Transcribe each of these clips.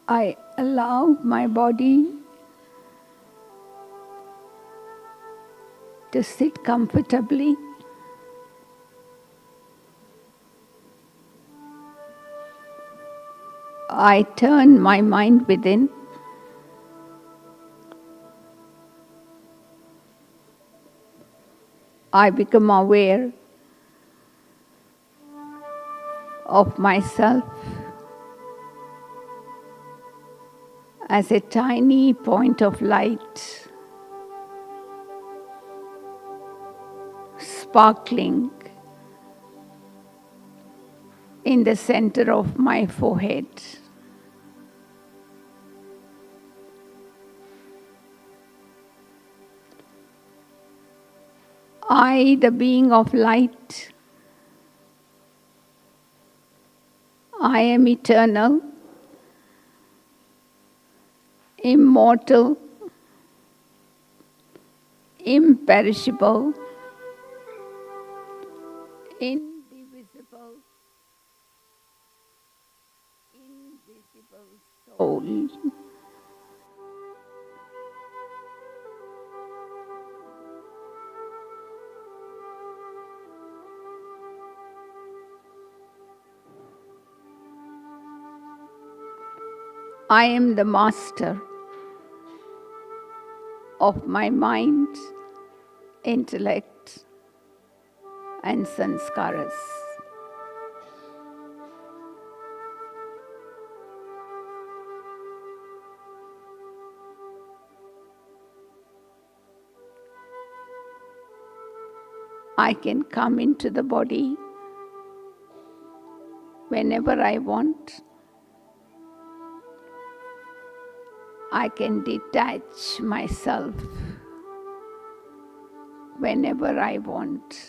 I allow my body to sit comfortably. I turn my mind within. I become aware of myself as a tiny point of light, sparkling in the center of my forehead. I, the being of light, I am eternal, immortal, imperishable, indivisible, invisible soul. I am the master of my mind, intellect, and sanskaras. I can come into the body whenever I want. I can detach myself whenever I want.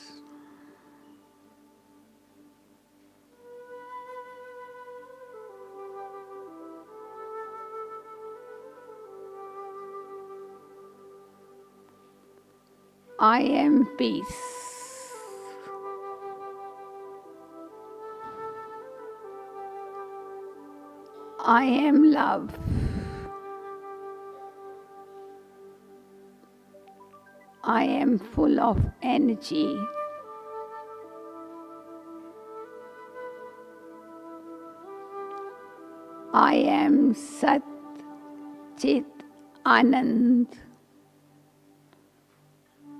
I am peace. I am love. I am full of energy. I am Sat Chit Anand,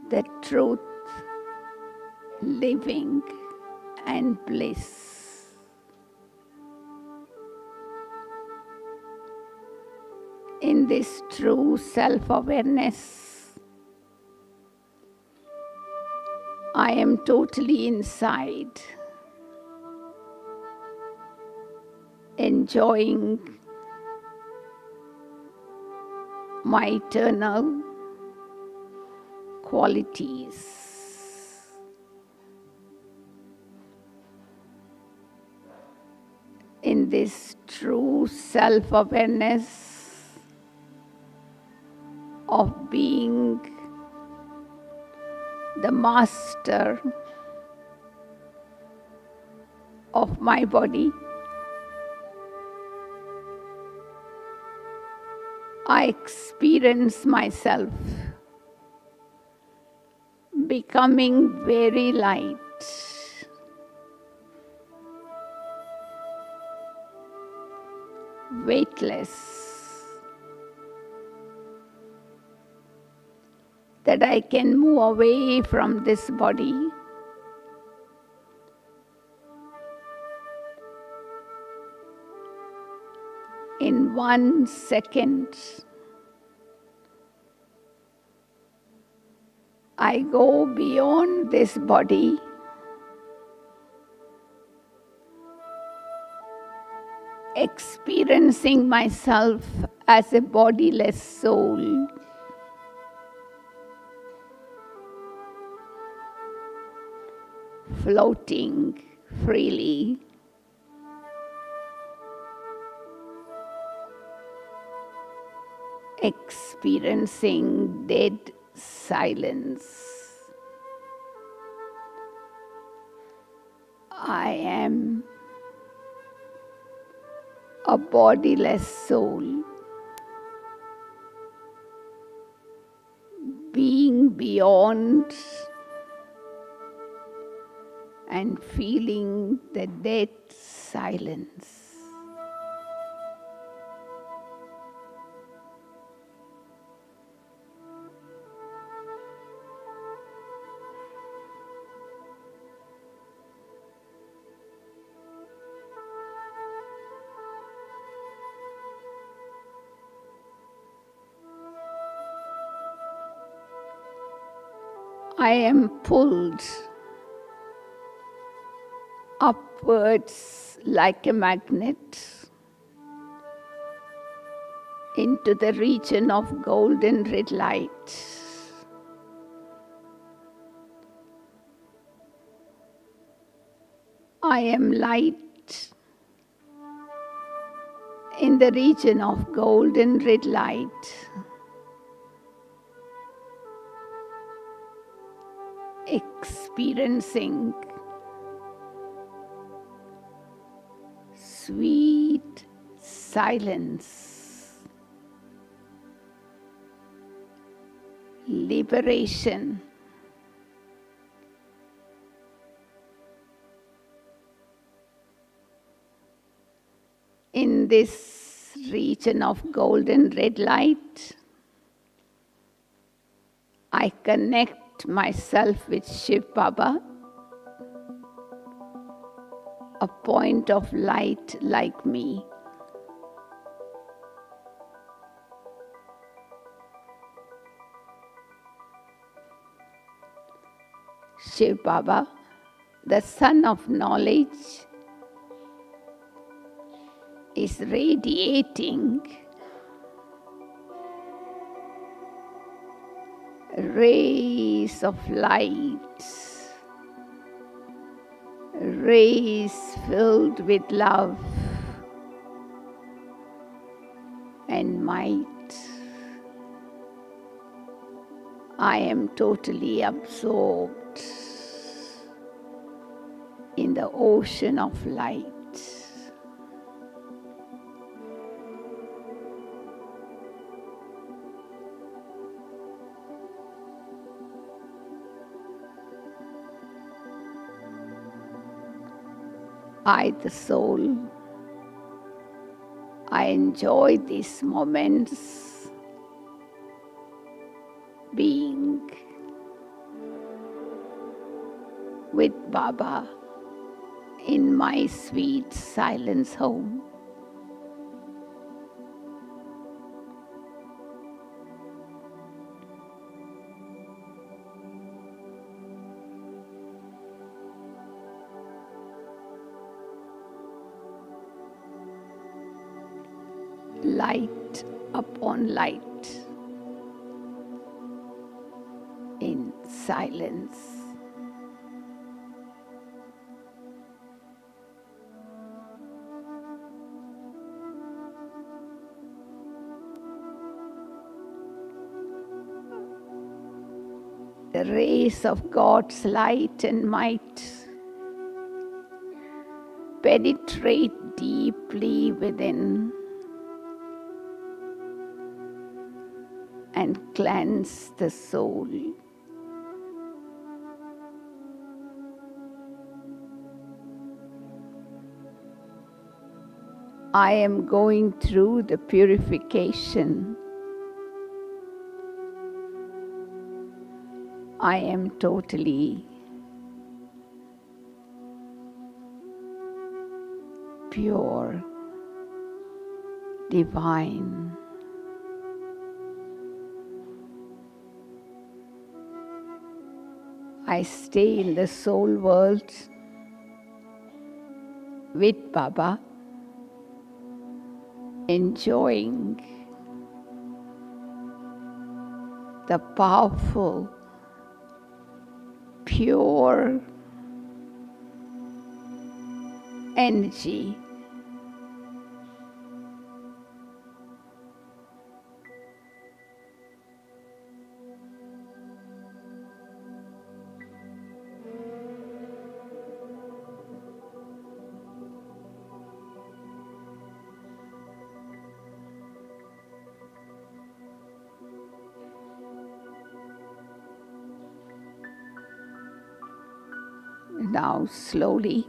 the truth, living, and bliss. In this true self-awareness, I am totally inside, enjoying my eternal qualities. In this true self-awareness of being the master of my body, I experience myself becoming very light, weightless, that I can move away from this body in 1 second. I go beyond this body experiencing myself as a bodiless soul, floating freely, experiencing dead silence. I am a bodiless soul, being beyond and feeling the dead silence. I am pulled upwards like a magnet into the region of golden red light. I am light in the region of golden red light, experiencing sweet silence, liberation, in this region of golden red light. I connect myself with Shiv Baba, a point of light like me. Shiv Baba, the sun of knowledge, is radiating rays of light, rays filled with love and might. I am totally absorbed in the ocean of light. I, the soul, I enjoy these moments being with Baba in my sweet silence home. light upon light in silence. The rays of God's light and might penetrate deeply within and cleanse the soul. I am going through the purification. I am totally pure, divine. I stay in the soul world with Baba, enjoying the powerful, pure energy now. Slowly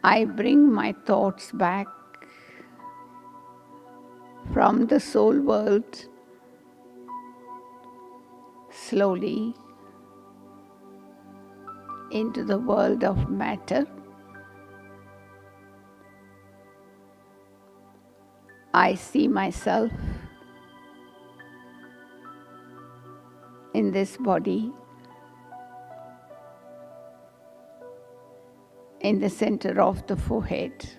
I bring my thoughts back from the soul world, slowly into the world of matter. I see myself in this body, in the center of the forehead,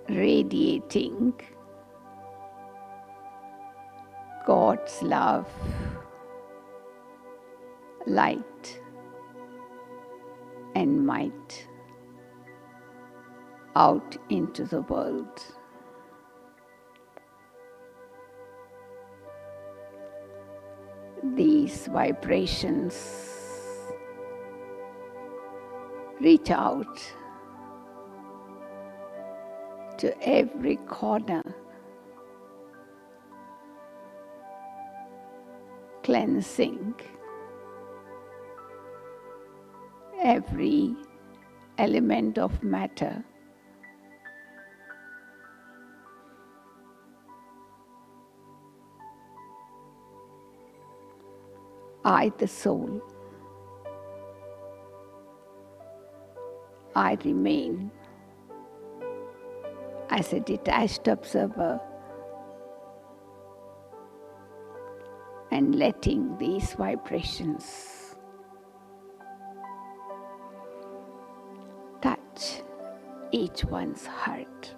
radiating God's love, light, and might out into the world. These vibrations reach out to every corner, cleansing every element of matter. I, the soul, I remain as a detached observer and letting these vibrations touch each one's heart.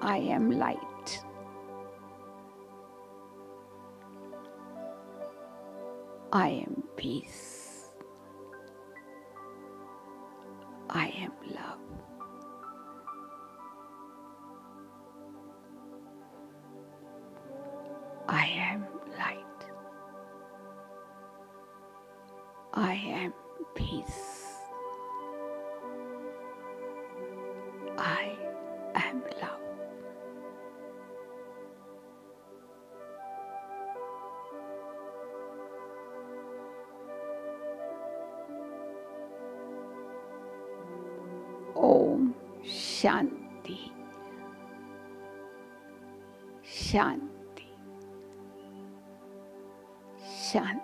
I am light. I am peace. I am love. I am light. I am peace. I am love. Om Shanti. Shanti. Shanti.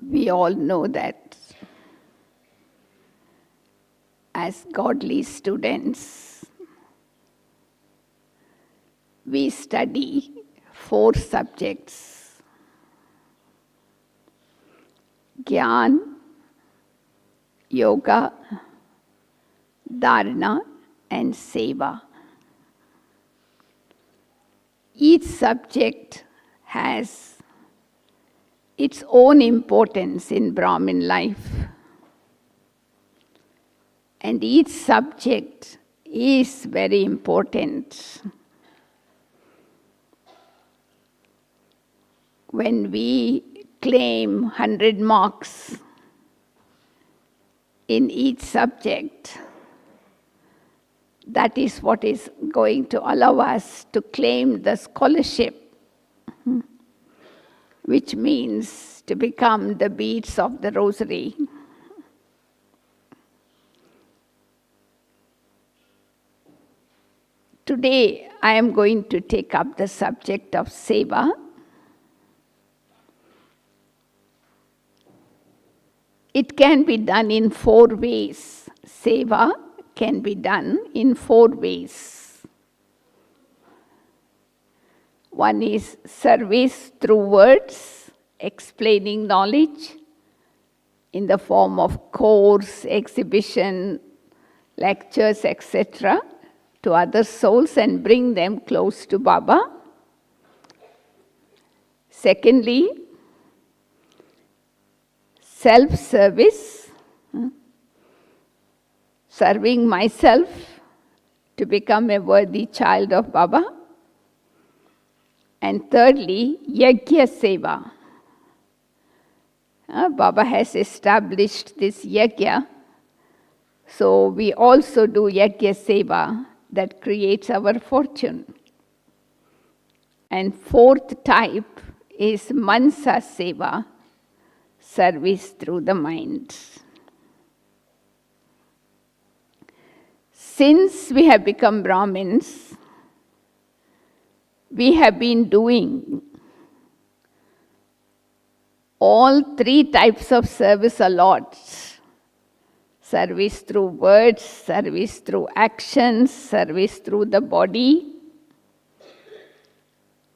We all know that as godly students, we study 4 subjects: Gyan, Yoga, Dharana, and Seva. Each subject has its own importance in Brahmin life. And each subject is very important. When we claim 100 marks in each subject, that is what is going to allow us to claim the scholarship, which means to become the beads of the rosary. Today, I am going to take up the subject of Seva. It can be done in 4 ways. Seva can be done in 4 ways. One is service through words, explaining knowledge in the form of course, exhibition, lectures, etc., to other souls and bring them close to Baba. Secondly, self-service, serving myself to become a worthy child of Baba. And thirdly, Yajna Seva. Baba has established this Yajna, so we also do Yajna Seva that creates our fortune. And 4th type is Mansa Seva, service through the mind. Since we have become Brahmins, we have been doing all 3 types of service a lot. Service through words, service through actions, service through the body,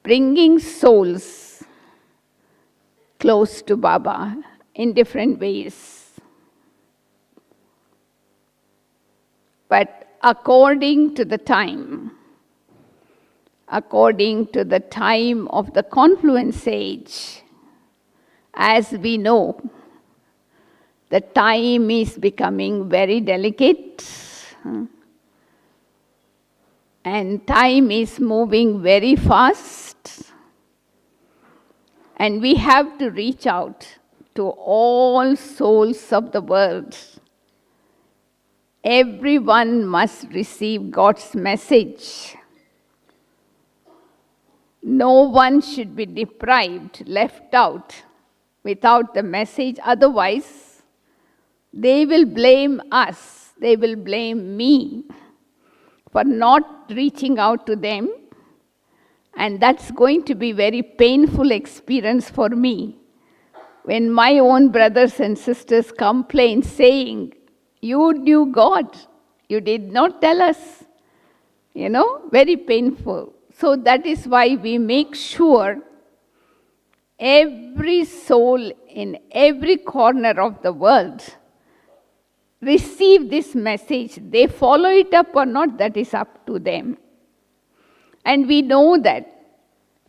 bringing souls close to Baba in different ways. But according to the time of the confluence age, as we know, the time is becoming very delicate, and time is moving very fast, and we have to reach out to all souls of the world. Everyone must receive God's message. No one should be deprived, left out without the message. Otherwise, they will blame us, they will blame me for not reaching out to them, and that's going to be very painful experience for me. When my own brothers and sisters complain saying, "You knew God, you did not tell us," very painful. So that is why we make sure every soul in every corner of the world receive this message. They follow it up or not, that is up to them. And we know that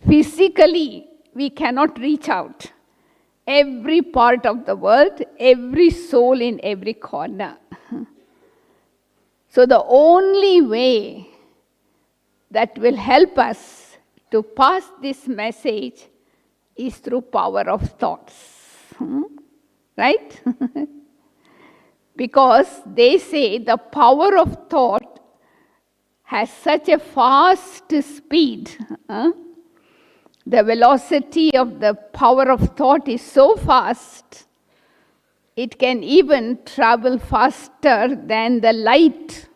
physically we cannot reach out. Every part of the world, every soul in every corner. So the only way that will help us to pass this message is through power of thoughts. Right? Because they say the power of thought has such a fast speed. The velocity of the power of thought is so fast, it can even travel faster than the light.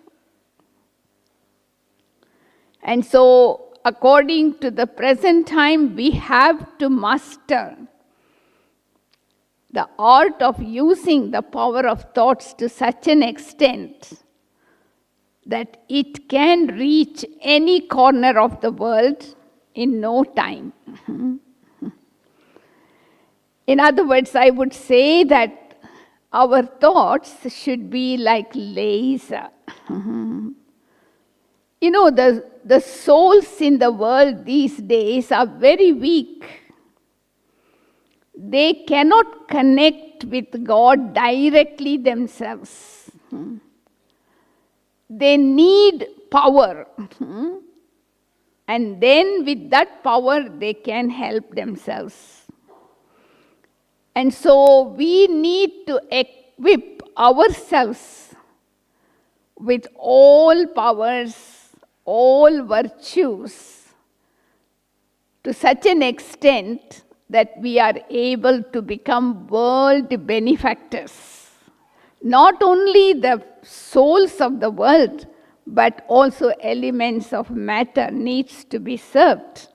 And so, according to the present time, we have to master the art of using the power of thoughts to such an extent that it can reach any corner of the world in no time. In other words, I would say that our thoughts should be like laser. You know, the souls in the world these days are very weak. They cannot connect with God directly themselves. They need power. And then with that power, they can help themselves. And so we need to equip ourselves with all powers, all virtues, to such an extent that we are able to become world benefactors. Not only the souls of the world, but also elements of matter needs to be served.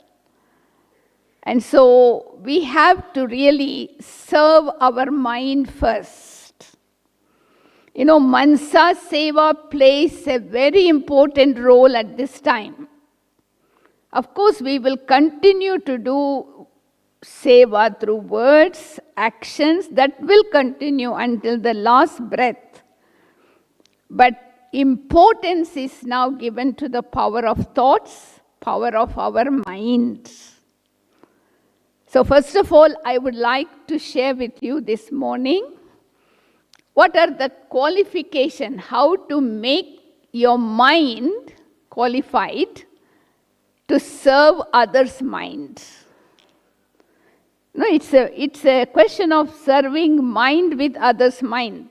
And so we have to really serve our mind first. You know, Mansa Seva plays a very important role at this time. Of course, we will continue to do Seva through words, actions, that will continue until the last breath. But importance is now given to the power of thoughts, power of our minds. So first of all, I would like to share with you this morning what are the qualifications, how to make your mind qualified to serve others' minds. No, it's a question of serving mind with others' mind.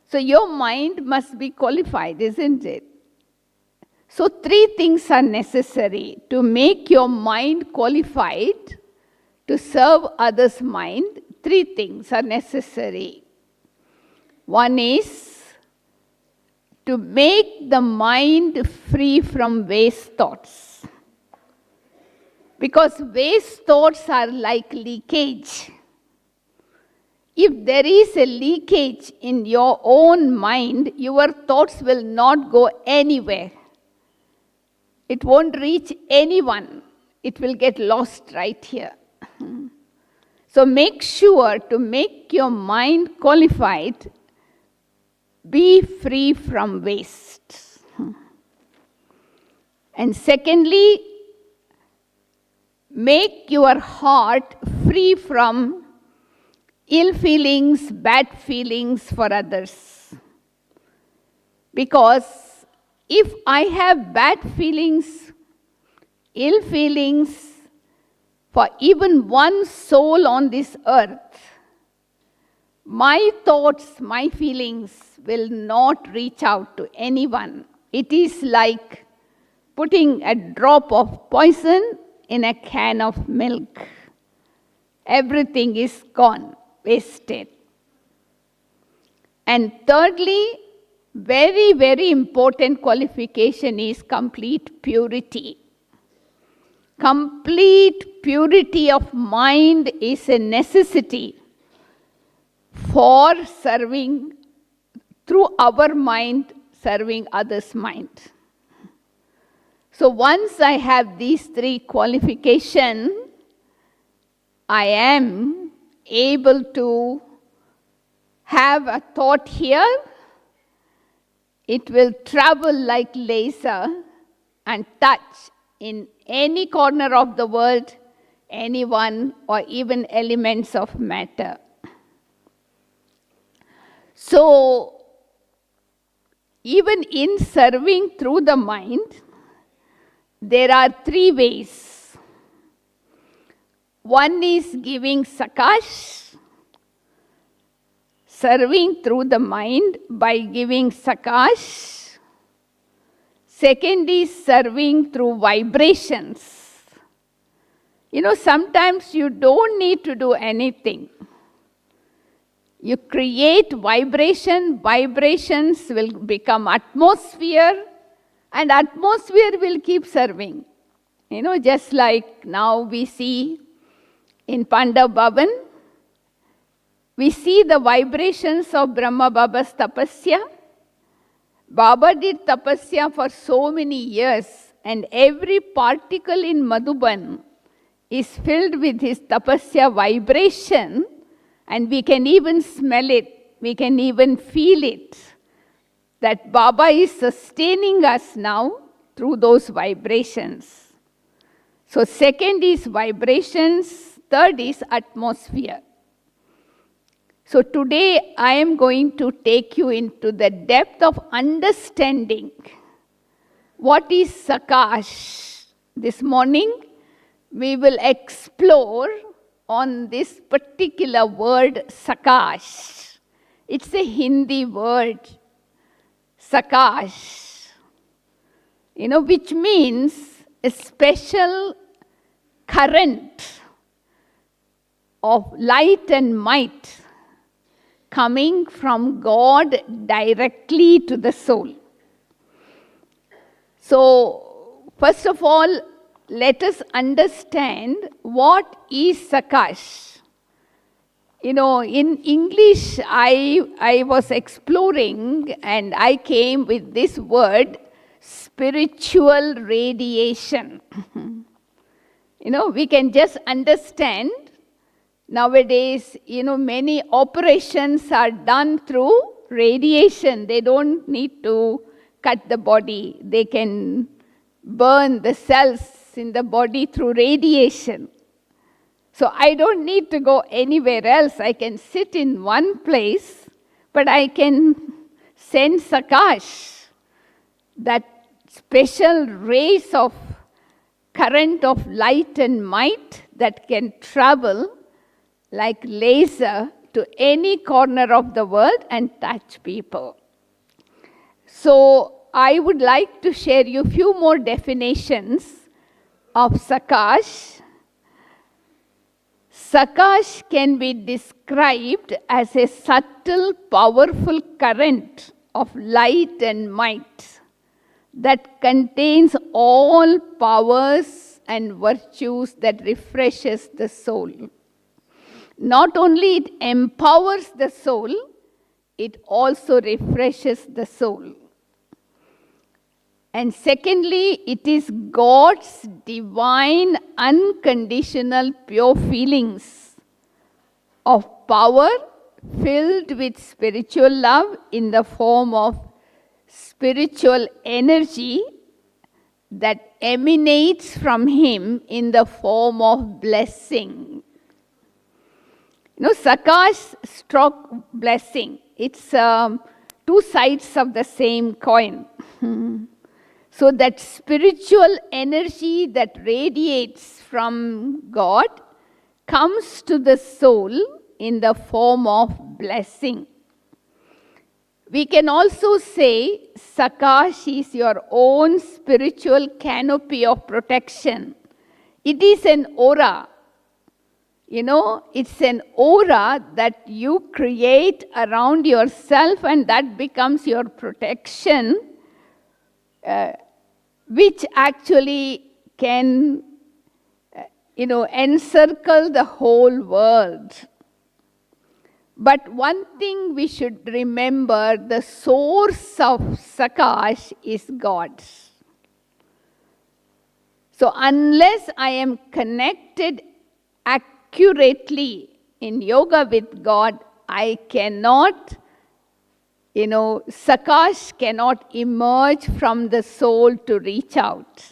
So your mind must be qualified, isn't it? So 3 things are necessary to make your mind qualified to serve others' mind. 3 things are necessary. One is to make the mind free from waste thoughts. Because waste thoughts are like leakage. If there is a leakage in your own mind, your thoughts will not go anywhere. It won't reach anyone. It will get lost right here. So make sure to make your mind qualified, be free from waste. And secondly, make your heart free from ill feelings, bad feelings for others. Because if I have bad feelings, ill feelings for even one soul on this earth, my thoughts, my feelings will not reach out to anyone. It is like putting a drop of poison in a can of milk. Everything is gone, wasted. And thirdly, very, very important qualification is complete purity. Complete purity of mind is a necessity for serving, through our mind, serving others' mind. So once I have these 3 qualifications, I am able to have a thought here. It will travel like laser and touch in any corner of the world, anyone, or even elements of matter. So, even in serving through the mind, there are 3 ways. One is giving Sakash, serving through the mind by giving Sakash. Second is serving through vibrations. You know, sometimes you don't need to do anything. You create vibration, vibrations will become atmosphere, and atmosphere will keep serving. You know, just like now we see in Pandav Bhavan, We see the vibrations of Brahma Baba's tapasya. Baba did tapasya for so many years, and every particle in Madhuban is filled with his tapasya vibration, and we can even smell it, we can even feel it, that Baba is sustaining us now through those vibrations. So second is vibrations, third is atmosphere. So today I am going to take you into the depth of understanding what is Sakash. This morning we will explore on this particular word Sakash. It's a Hindi word, Sakash, which means a special current of light and might coming from God directly to the soul. So, first of all, let us understand what is Sakash. In English, I was exploring and I came with this word, spiritual radiation. We can just understand. Nowadays, many operations are done through radiation. They don't need to cut the body. They can burn the cells in the body through radiation. So I don't need to go anywhere else. I can sit in one place, but I can send Sakash, that special rays of current of light and might that can travel like laser to any corner of the world and touch people. So I would like to share you a few more definitions of Sakash. Sakash can be described as a subtle, powerful current of light and might that contains all powers and virtues that refreshes the soul. Not only it empowers the soul, it also refreshes the soul. And secondly, it is God's divine, unconditional, pure feelings of power filled with spiritual love in the form of spiritual energy that emanates from Him in the form of blessing. Sakash stroke blessing. It's two sides of the same coin. So that spiritual energy that radiates from God comes to the soul in the form of blessing. We can also say Sakash is your own spiritual canopy of protection. It is an aura. It's an aura that you create around yourself, and that becomes your protection, which actually can, encircle the whole world. But one thing we should remember, the source of Sakash is God. So unless I am connected accurately in yoga with God, I cannot, Sakash cannot emerge from the soul to reach out.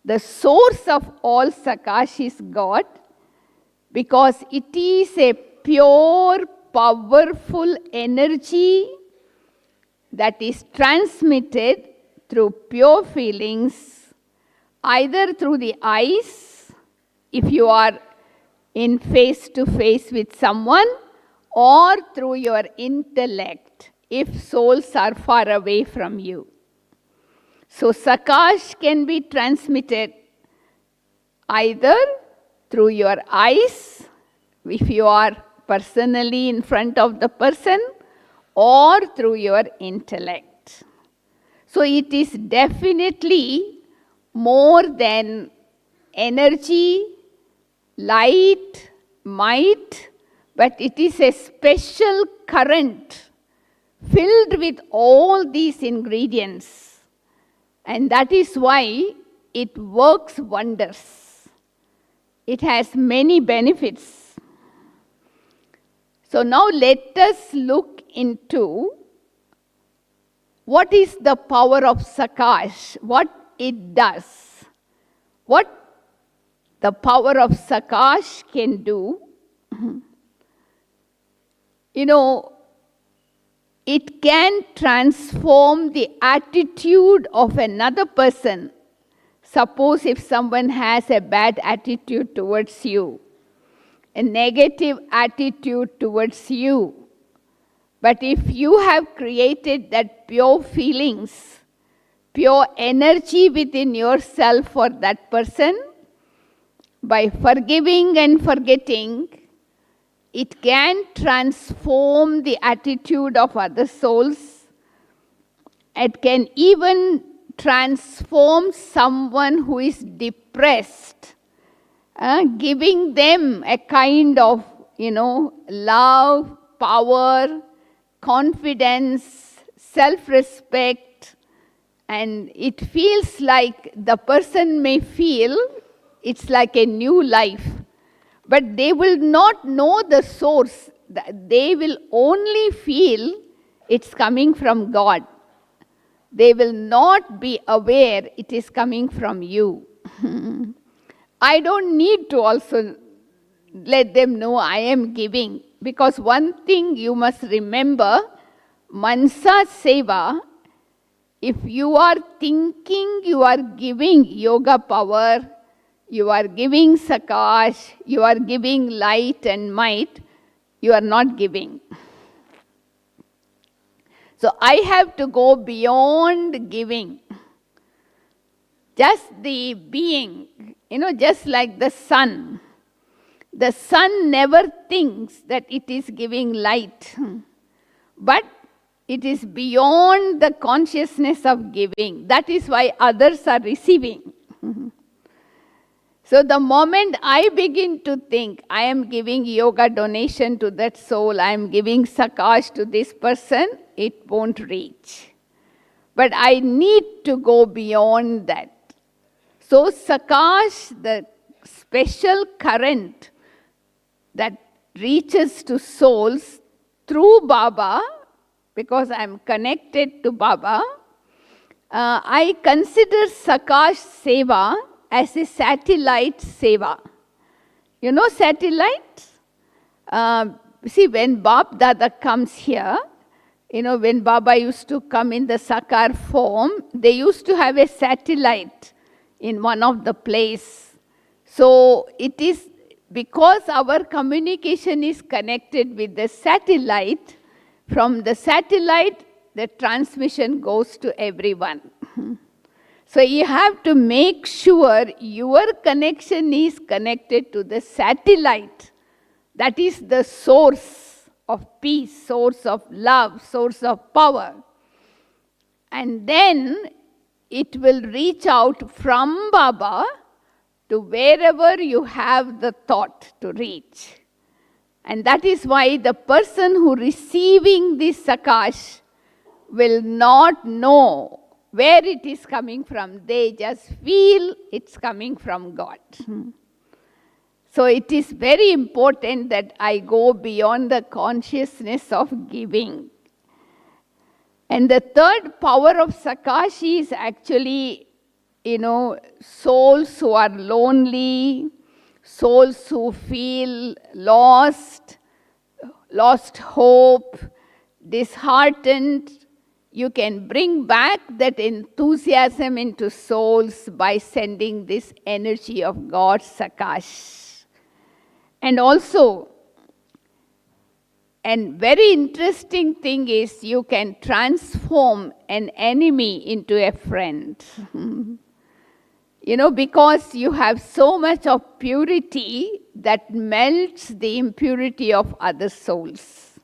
The source of all Sakash is God, because it is a pure, powerful energy that is transmitted through pure feelings, either through the eyes, if you are in face-to-face with someone, or through your intellect, if souls are far away from you. So Sakash can be transmitted either through your eyes, if you are personally in front of the person, or through your intellect. So it is definitely more than energy, light, might, but it is a special current filled with all these ingredients. And that is why it works wonders. It has many benefits. So now let us look into what is the power of Sakash, what it does, what the power of Sakash can do. You know, it can transform the attitude of another person. Suppose if someone has a bad attitude towards you, a negative attitude towards you, but if you have created that pure feelings, pure energy within yourself for that person, by forgiving and forgetting, it can transform the attitude of other souls. It can even transform someone who is depressed, giving them a kind of, love, power, confidence, self-respect, and it feels like the person may feel it's like a new life. But they will not know the source. They will only feel it's coming from God. They will not be aware it is coming from you. I don't need to also let them know I am giving. Because one thing you must remember, Mansa Seva, if you are thinking you are giving yoga power, you are giving Sakash, you are giving light and might, you are not giving. So I have to go beyond giving. Just the being, just like the sun. The sun never thinks that it is giving light, but it is beyond the consciousness of giving. That is why others are receiving. So the moment I begin to think, I am giving yoga donation to that soul, I am giving Sakash to this person, it won't reach. But I need to go beyond that. So Sakash, the special current that reaches to souls through Baba, because I am connected to Baba, I consider Sakash Seva as a satellite seva. You know satellite? See, when Bab Dada comes here, when Baba used to come in the Sakar form, they used to have a satellite in one of the place. So it is because our communication is connected with the satellite, from the satellite, the transmission goes to everyone. So you have to make sure your connection is connected to the satellite. That is the source of peace, source of love, source of power. And then it will reach out from Baba to wherever you have the thought to reach. And that is why the person who receiving this Sakash will not know where it is coming from. They just feel it's coming from God. So it is very important that I go beyond the consciousness of giving. And the third power of Sakash is actually, souls who are lonely, souls who feel lost hope, disheartened. You can bring back that enthusiasm into souls by sending this energy of God, Sakash. And also, and very interesting thing is you can transform an enemy into a friend. Because you have so much of purity that melts the impurity of other souls.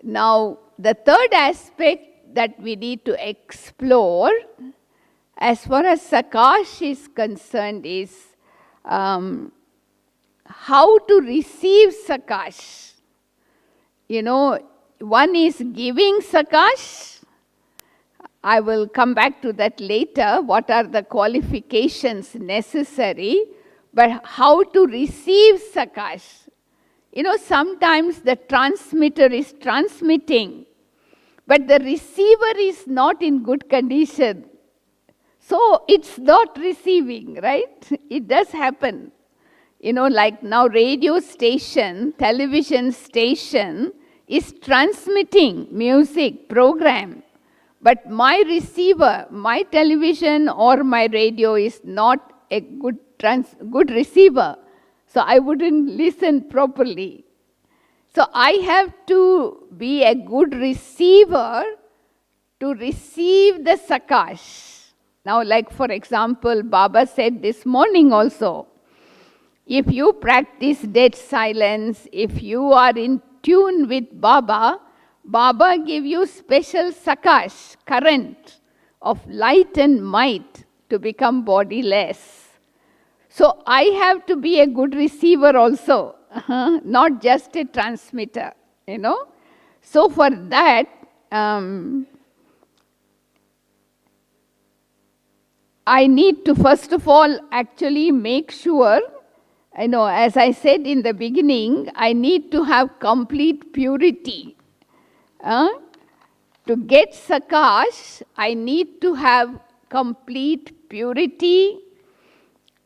Now, the third aspect that we need to explore, as far as Sakash is concerned, is how to receive Sakash. One is giving Sakash. I will come back to that later, what are the qualifications necessary, but how to receive Sakash. Sometimes the transmitter is transmitting, but the receiver is not in good condition. So it's not receiving, right? It does happen. Like now radio station, television station is transmitting music program, but my receiver, my television or my radio is not a good receiver. So I wouldn't listen properly. So I have to be a good receiver to receive the Sakash. Now, like for example, Baba said this morning also, if you practice dead silence, if you are in tune with Baba, Baba give you special Sakash, current of light and might to become bodiless. So I have to be a good receiver also, not just a transmitter, So for that, I need to first of all actually make sure, as I said in the beginning, I need to have complete purity. To get Sakash, I need to have complete purity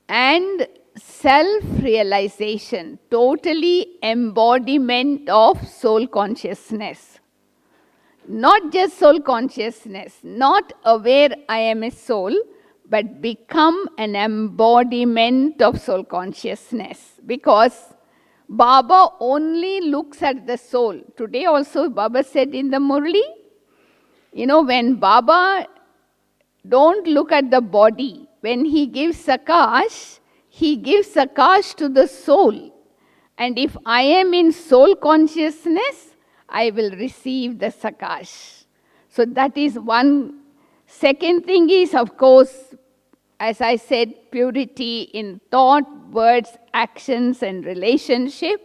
and self-realization, totally embodiment of soul consciousness. Not just soul consciousness, not aware I am a soul, but become an embodiment of soul consciousness. Because Baba only looks at the soul. Today also Baba said in the Murli, when Baba don't look at the body, when he gives Sakash, he gives Sakash to the soul. And if I am in soul consciousness, I will receive the Sakash. So that is one. Second thing is, of course, as I said, purity in thought, words, actions, and relationship.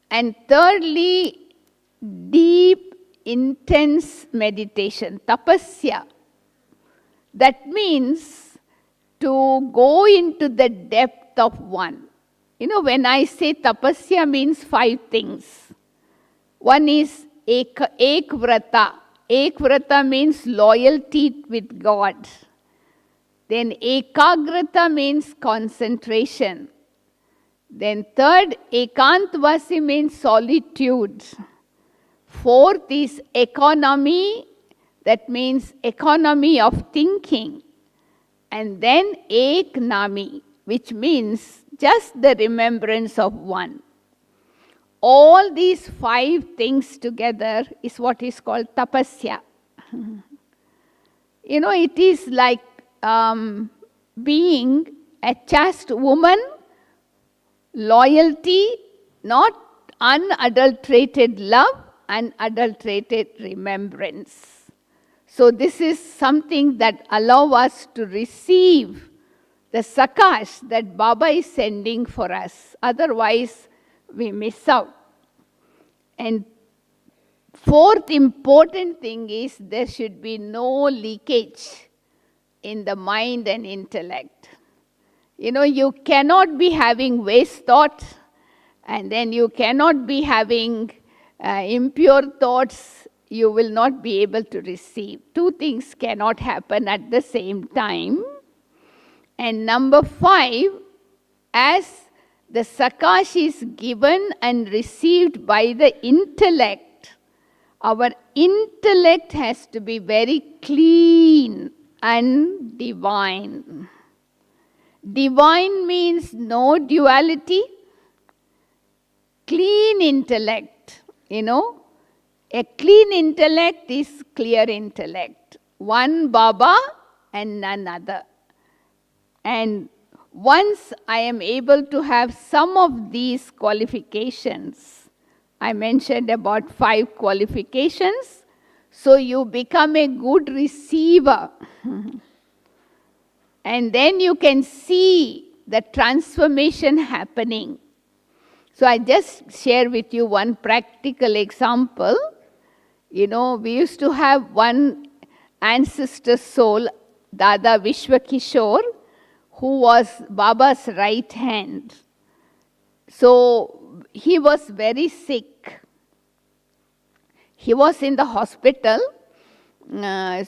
And thirdly, deep, intense meditation, tapasya. That means to go into the depth of one. When I say tapasya means 5 things. One is ekvrata. Ekvrata means loyalty with God. Then ekagrata means concentration. Then third, ekantvasi means solitude. Fourth is economy, that means economy of thinking. And then eknami, which means just the remembrance of one. All these 5 things together is what is called tapasya. It is like being a chaste woman, loyalty, not unadulterated love, unadulterated remembrance. So this is something that allows us to receive the Sakash that Baba is sending for us. Otherwise, we miss out. And fourth important thing is there should be no leakage in the mind and intellect. You cannot be having waste thought, and then you cannot be having impure thoughts. You will not be able to receive. 2 things cannot happen at the same time. And number 5, as the Sakash is given and received by the intellect, our intellect has to be very clean and divine. Divine means no duality. Clean intellect, A clean intellect is clear intellect. One Baba and none other. And once I am able to have some of these qualifications, I mentioned about 5 qualifications, so you become a good receiver. And then you can see the transformation happening. So I just share with you one practical example. We used to have one ancestor soul, Dada Vishwakishore, who was Baba's right hand. So he was very sick. He was in the hospital, and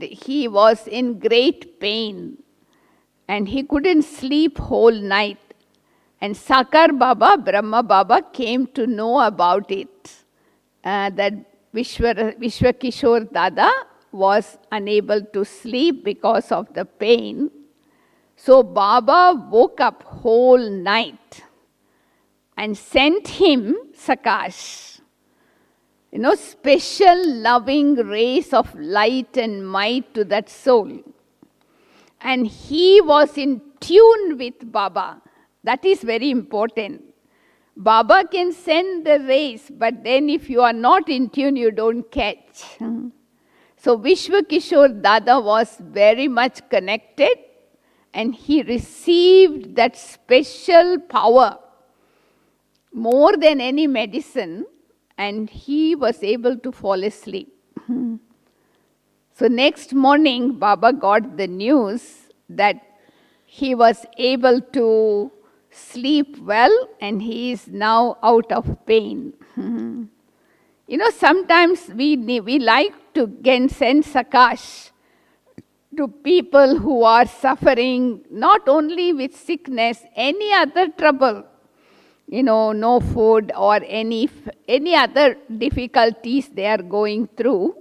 he was in great pain, and he couldn't sleep whole night. And Sakar Baba, Brahma Baba, came to know about it, that Vishwakishore Dada was unable to sleep because of the pain. So Baba woke up whole night and sent him Sakash. Special loving rays of light and might to that soul. And he was in tune with Baba. That is very important. Baba can send the rays, but then if you are not in tune, you don't catch. So Vishwakishore Dada was very much connected, and he received that special power more than any medicine, and he was able to fall asleep. So next morning, Baba got the news that he was able to sleep well and he is now out of pain. Sometimes we like to send Sakash to people who are suffering not only with sickness, any other trouble. No food or any other difficulties they are going through.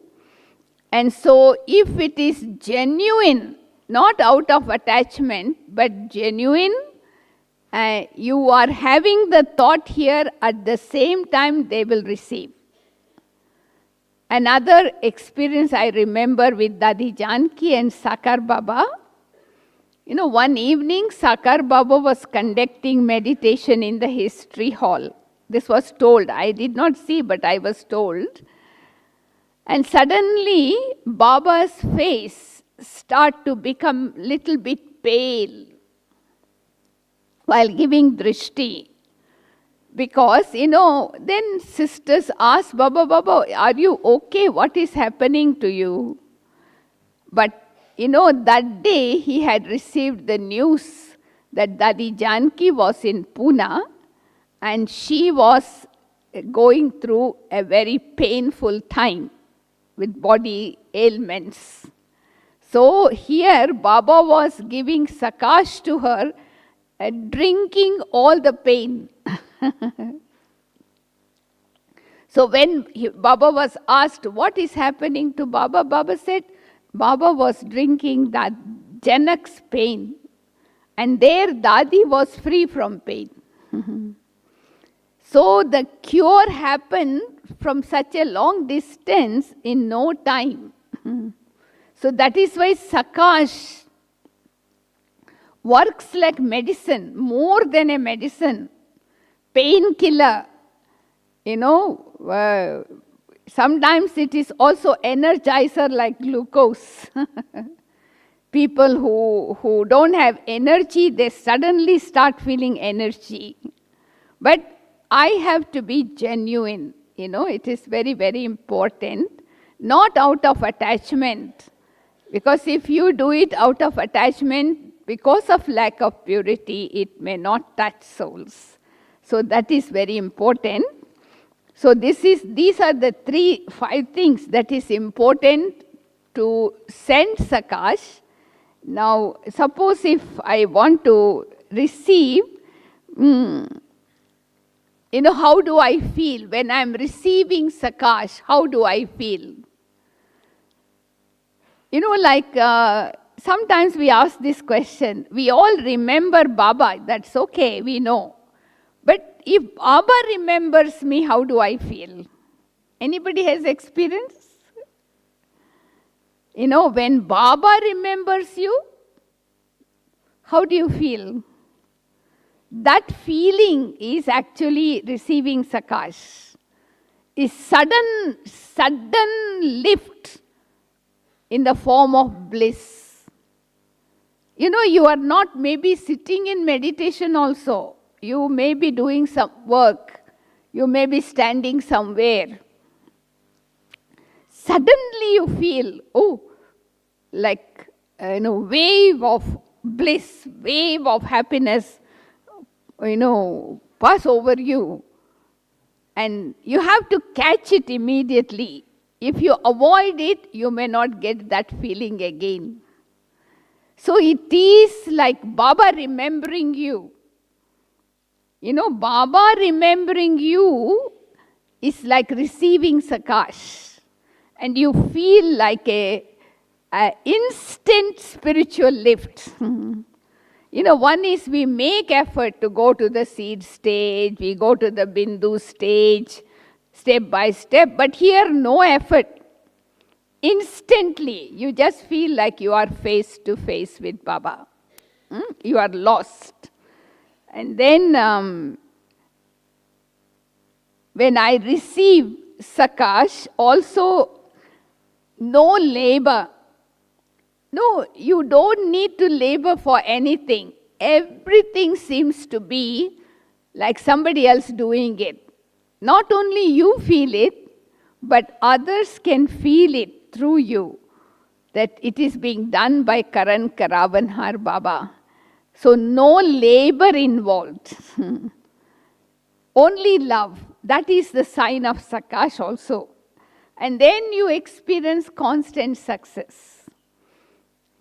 And so if it is genuine, not out of attachment, but genuine, you are having the thought here, at the same time they will receive. Another experience I remember with Dadi Janki and Sakar Baba. One evening, Sakar Baba was conducting meditation in the history hall. This was told. I did not see, but I was told. And suddenly, Baba's face started to become little bit pale while giving drishti. Because, then sisters asked, Baba, are you okay? What is happening to you? But that day he had received the news that Dadi Janki was in Pune and she was going through a very painful time with body ailments. So here Baba was giving Sakash to her, drinking all the pain. So when Baba was asked what is happening to Baba, Baba said, Baba was drinking that Janak's pain, and there Dadi was free from pain. So the cure happened from such a long distance in no time. So that is why Sakash works like medicine, more than a medicine, painkiller. Sometimes it is also energizer like glucose. People who don't have energy, they suddenly start feeling energy. But I have to be genuine. It is very, very important. Not out of attachment. Because if you do it out of attachment, because of lack of purity, it may not touch souls. So that is very important. So these are the 5 things that is important to send Sakash. Now, suppose if I want to receive, how do I feel? When I am receiving Sakash, how do I feel? Sometimes we ask this question. We all remember Baba, that's okay, we know. But if Baba remembers me, how do I feel? Anybody has experience? When Baba remembers you, how do you feel? That feeling is actually receiving Sakash. Is sudden lift in the form of bliss. you are not maybe sitting in meditation also. You may be doing some work. You may be standing somewhere. Suddenly you feel, like, wave of bliss, wave of happiness, pass over you. And you have to catch it immediately. If you avoid it, you may not get that feeling again. So it is like Baba remembering you. Baba remembering you is like receiving Sakash. And you feel like a instant spiritual lift. One is we make effort to go to the seed stage, we go to the Bindu stage, step by step, but here no effort. Instantly, you just feel like you are face to face with Baba. You are lost. And then when I receive Sakash, also no labor. No, you don't need to labor for anything. Everything seems to be like somebody else doing it. Not only you feel it, but others can feel it through you, that it is being done by Karan Karavanhar Baba. So no labor involved. Only love. That is the sign of Sakash also. And then you experience constant success.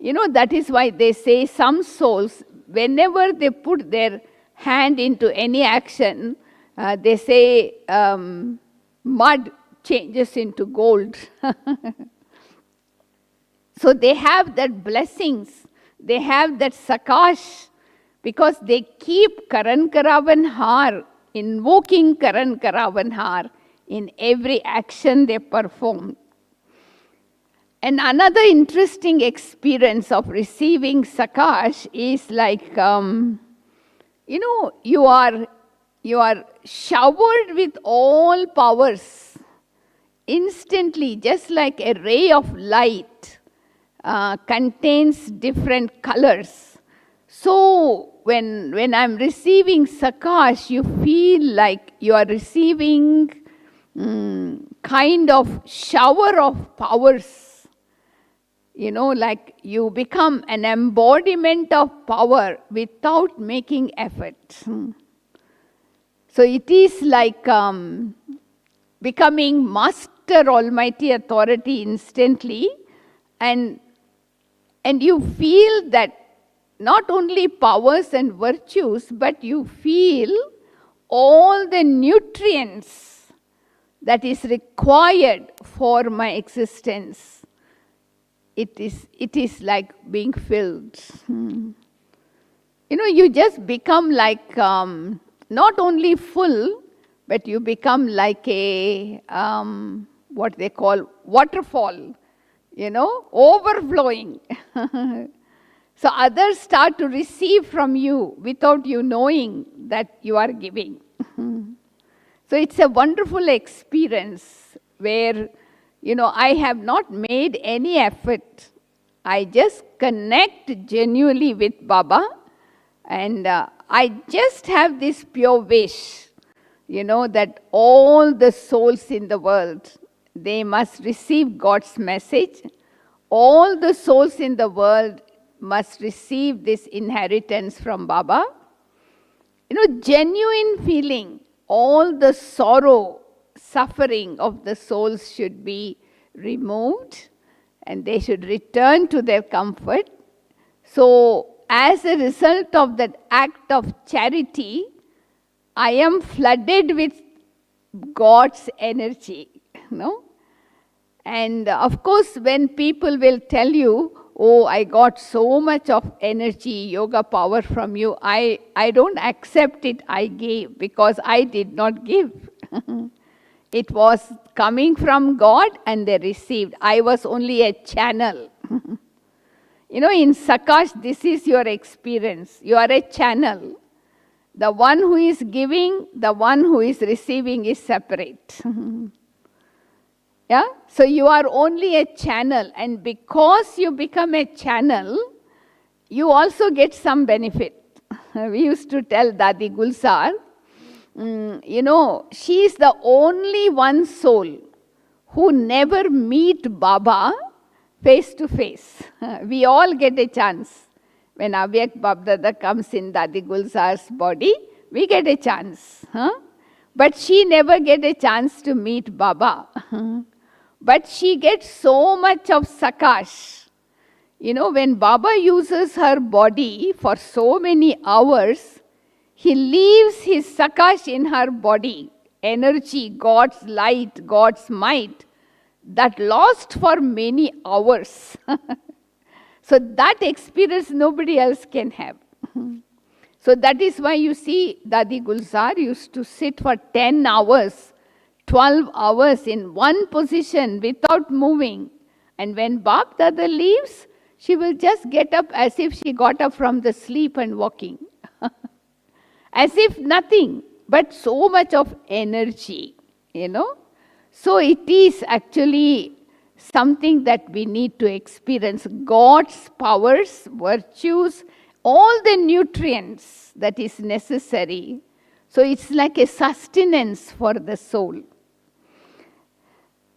That is why they say some souls, whenever they put their hand into any action, they say mud changes into gold. So they have that blessings, they have that Sakash, because they keep Karan Karavanhar, invoking Karan Karavanhar in every action they perform. And another interesting experience of receiving Sakash is like, you are showered with all powers instantly, just like a ray of light contains different colors. So when I'm receiving Sakash, you feel like you are receiving kind of shower of powers. Like you become an embodiment of power without making effort. So it is like becoming master almighty authority instantly, and you feel that not only powers and virtues, but you feel all the nutrients that is required for my existence. It is like being filled. You just become like not only full, but you become like a what they call waterfall, overflowing. So others start to receive from you without you knowing that you are giving. So it's a wonderful experience where I have not made any effort. I just connect genuinely with Baba, and I just have this pure wish, that all the souls in the world, they must receive God's message. All the souls in the world must receive this inheritance from Baba. Genuine feeling, all the sorrow, suffering of the souls should be removed and they should return to their comfort. So, as a result of that act of charity, I am flooded with God's energy, And of course, when people will tell you, oh, I got so much of energy, yoga power from you, I don't accept it, I gave, because I did not give. It was coming from God and they received. I was only a channel. In Sakash, this is your experience. You are a channel. The one who is giving, the one who is receiving is separate. Yeah? So you are only a channel, and because you become a channel, you also get some benefit. We used to tell Dadi Gulzar, she is the only one soul who never meet Baba face to face. We all get a chance. When Avyak Babdada comes in Dadi Gulzar's body, we get a chance. But she never get a chance to meet Baba. But she gets so much of Sakash. When Baba uses her body for so many hours, he leaves his Sakash in her body, energy, God's light, God's might, that lost for many hours. So that experience nobody else can have. So that is why you see Dadi Gulzar used to sit for 10 hours, 12 hours in one position without moving. And when Bap Dada leaves, she will just get up as if she got up from the sleep and walking. As if nothing, but so much of energy, So it is actually something that we need to experience. God's powers, virtues, all the nutrients that is necessary. So it's like a sustenance for the soul.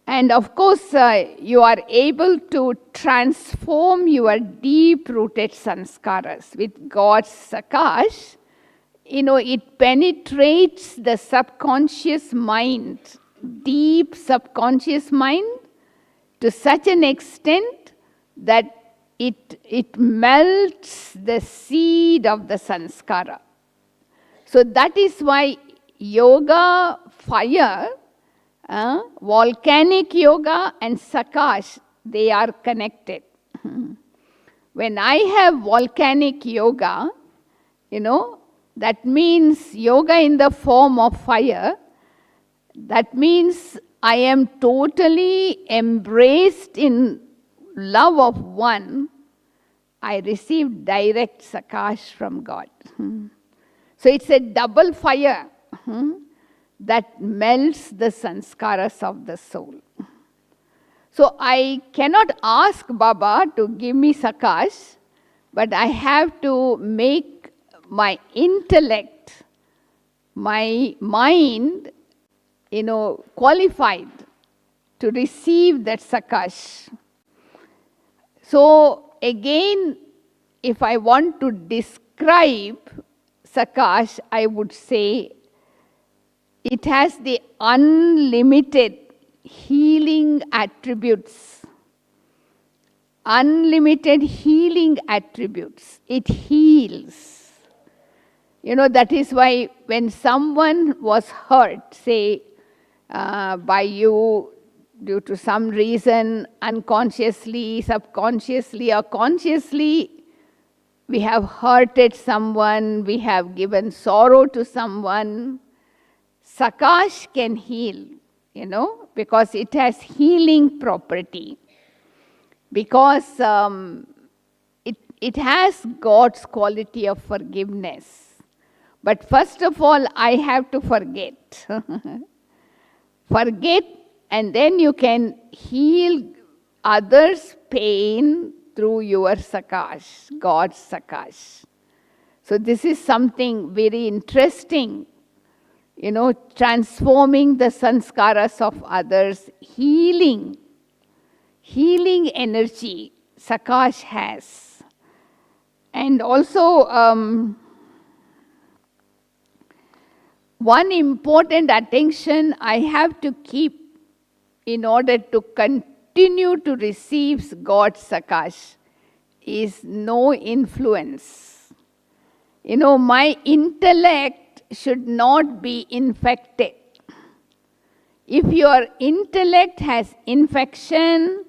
And of course, you are able to transform your deep-rooted sanskaras with God's Sakash. It penetrates the subconscious mind, deep subconscious mind, to such an extent that it melts the seed of the sanskara. So that is why yoga, fire, volcanic yoga and Sakash, they are connected. When I have volcanic yoga, that means yoga in the form of fire. That means I am totally embraced in love of one. I receive direct Sakash from God. So it's a double fire that melts the sanskaras of the soul. So I cannot ask Baba to give me Sakash, but I have to make my intellect, my mind, qualified to receive that Sakash. So again, if I want to describe Sakash, I would say it has the unlimited healing attributes. Unlimited healing attributes. It heals. That is why when someone was hurt, say, by you due to some reason, unconsciously, subconsciously, or consciously, we have hurted someone, we have given sorrow to someone. Sakash can heal, because it has healing property. Because it has God's quality of forgiveness. But first of all, I have to forget. Forget, and then you can heal others' pain through your Sakash, God's Sakash. So this is something very interesting, transforming the sanskaras of others, healing energy Sakash has. And also, one important attention I have to keep in order to continue to receive God's Sakash is no influence. My intellect should not be infected. If your intellect has infection,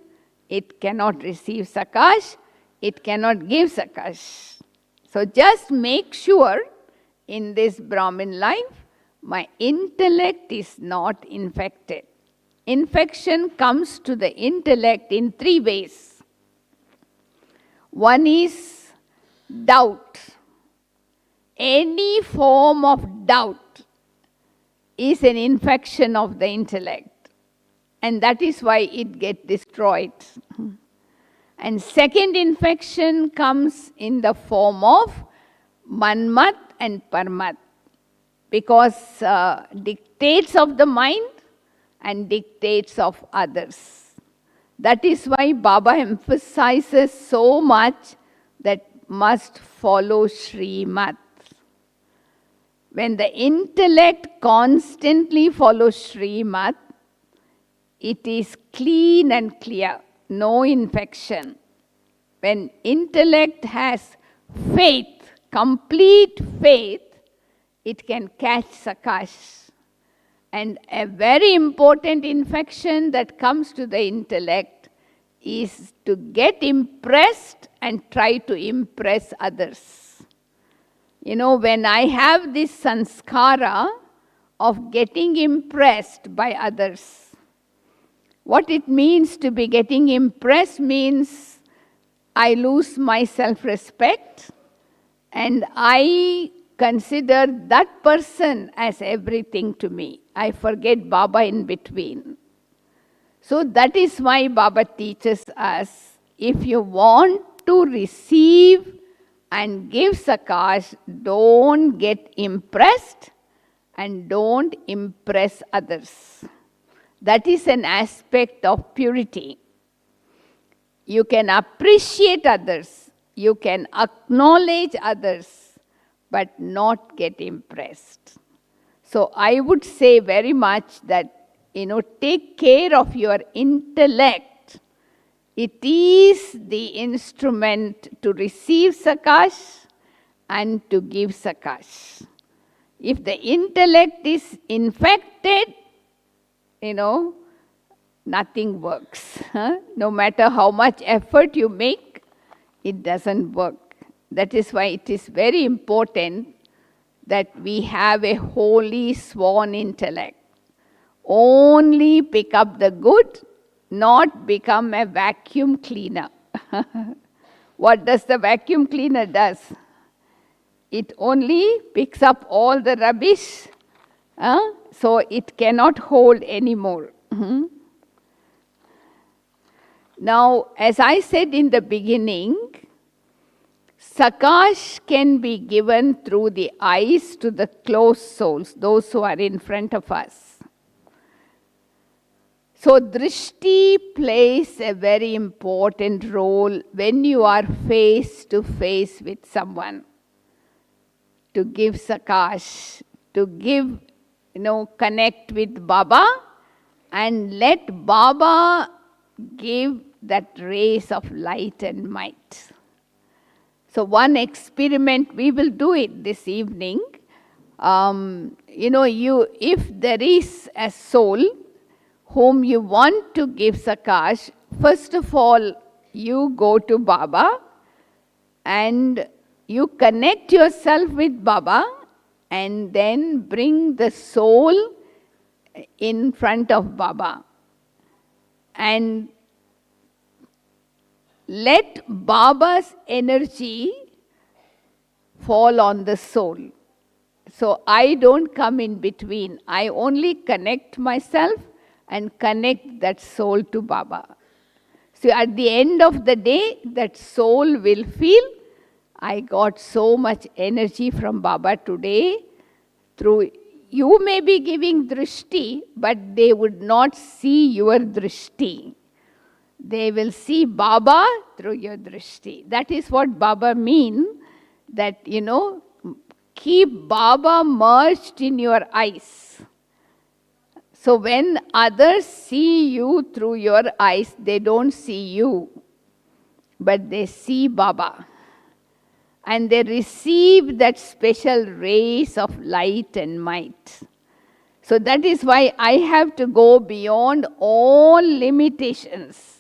it cannot receive Sakash, it cannot give Sakash. So just make sure in this Brahmin life, my intellect is not infected. Infection comes to the intellect in 3 ways. One is doubt. Any form of doubt is an infection of the intellect. And that is why it gets destroyed. And second infection comes in the form of manmat and parmat, because dictates of the mind and dictates of others. That is why Baba emphasizes so much that must follow Srimad. When the intellect constantly follows Srimad, it is clean and clear, no infection. When intellect has faith, complete faith, it can catch Sakash. And a very important infection that comes to the intellect is to get impressed and try to impress others. You know, when I have this sanskara of getting impressed by others, what it means to be getting impressed means I lose my self-respect and I consider that person as everything to me. I forget Baba in between. So that is why Baba teaches us, if you want to receive and give Sakash, don't get impressed and don't impress others. That is an aspect of purity. You can appreciate others, you can acknowledge others, but not get impressed. So I would say very much that, take care of your intellect. It is the instrument to receive Sakash and to give Sakash. If the intellect is infected, nothing works. No matter how much effort you make, it doesn't work. That is why it is very important that we have a holy swan intellect. Only pick up the good, not become a vacuum cleaner. What does the vacuum cleaner does? It only picks up all the rubbish, so it cannot hold anymore. Now, as I said in the beginning, Sakash can be given through the eyes to the close souls, those who are in front of us. So, drishti plays a very important role when you are face to face with someone. To give Sakash, to give, connect with Baba and let Baba give that rays of light and might. So one experiment, we will do it this evening. If there is a soul whom you want to give Sakash, first of all, you go to Baba and you connect yourself with Baba and then bring the soul in front of Baba. And let Baba's energy fall on the soul. So I don't come in between. I only connect myself and connect that soul to Baba. So at the end of the day, that soul will feel, I got so much energy from Baba today. Through you may be giving drishti, but they would not see your drishti. They will see Baba through your drishti. That is what Baba means, that, keep Baba merged in your eyes. So when others see you through your eyes, they don't see you, but they see Baba. And they receive that special rays of light and might. So that is why I have to go beyond all limitations.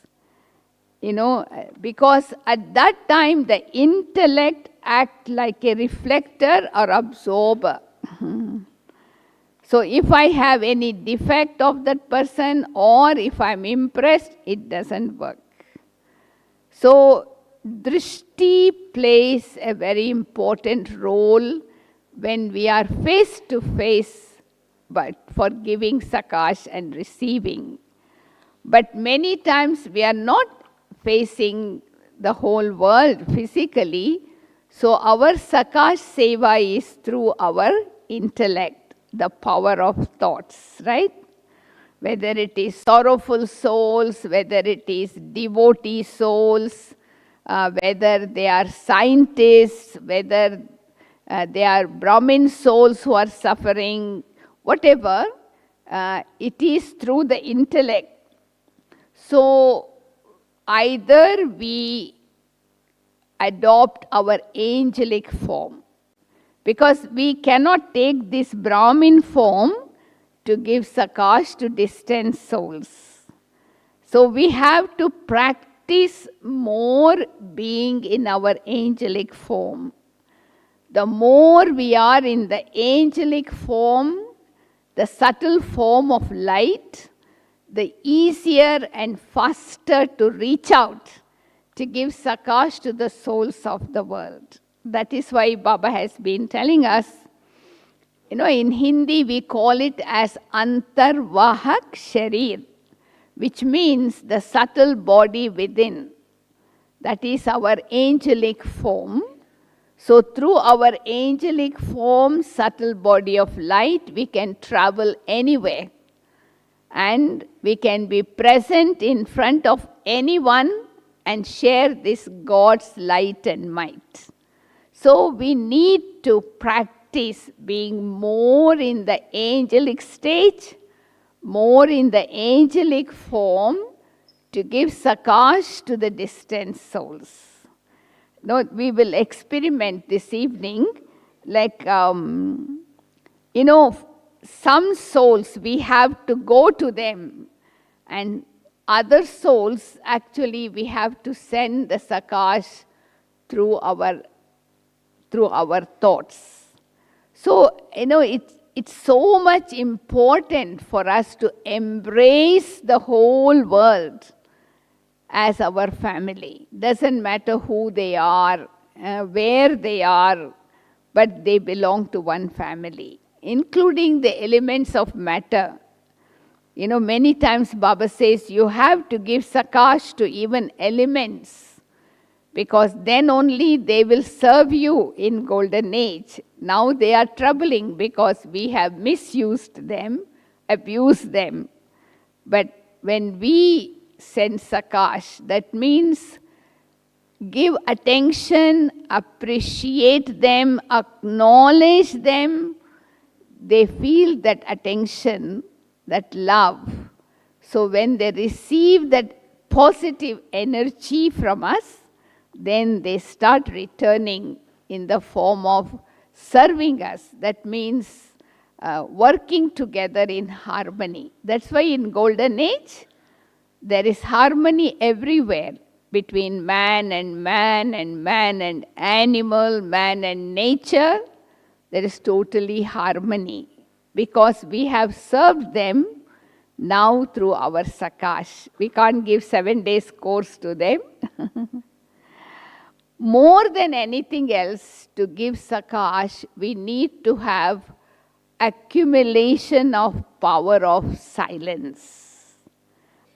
Because at that time the intellect acts like a reflector or absorber. So if I have any defect of that person or if I'm impressed, it doesn't work. So drishti plays a very important role when we are face to face, but for giving Sakash and receiving. But many times we are not facing the whole world physically. So our Sakash Seva is through our intellect, the power of thoughts, right? Whether it is sorrowful souls, whether it is devotee souls, whether they are scientists, whether they are Brahmin souls who are suffering, whatever, it is through the intellect. So either we adopt our angelic form, because we cannot take this Brahmin form to give Sakash to distant souls. So we have to practice more being in our angelic form. The more we are in the angelic form, the subtle form of light, the easier and faster to reach out to give Sakash to the souls of the world. That is why Baba has been telling us, in Hindi we call it as Antarvahak Sharir, which means the subtle body within. That is our angelic form. So through our angelic form, subtle body of light, we can travel anywhere. And we can be present in front of anyone and share this God's light and might. So we need to practice being more in the angelic stage, more in the angelic form, to give Sakash to the distant souls. Now, we will experiment this evening, like, some souls, we have to go to them, and other souls, actually, we have to send the Sakash through our thoughts. So, it's so much important for us to embrace the whole world as our family. Doesn't matter who they are, where they are, but they belong to one family, including the elements of matter. Many times Baba says you have to give Sakash to even elements, because then only they will serve you in golden age. Now they are troubling because we have misused them, abused them. But when we send Sakash, that means give attention, appreciate them, acknowledge them. They feel that attention, that love. So when they receive that positive energy from us, then they start returning in the form of serving us. That means working together in harmony. That's why in golden age, there is harmony everywhere between man and man and man and animal, man and nature. There is totally harmony, because we have served them now through our Sakash. We can't give 7 days course to them. More than anything else, to give Sakash, we need to have accumulation of power of silence,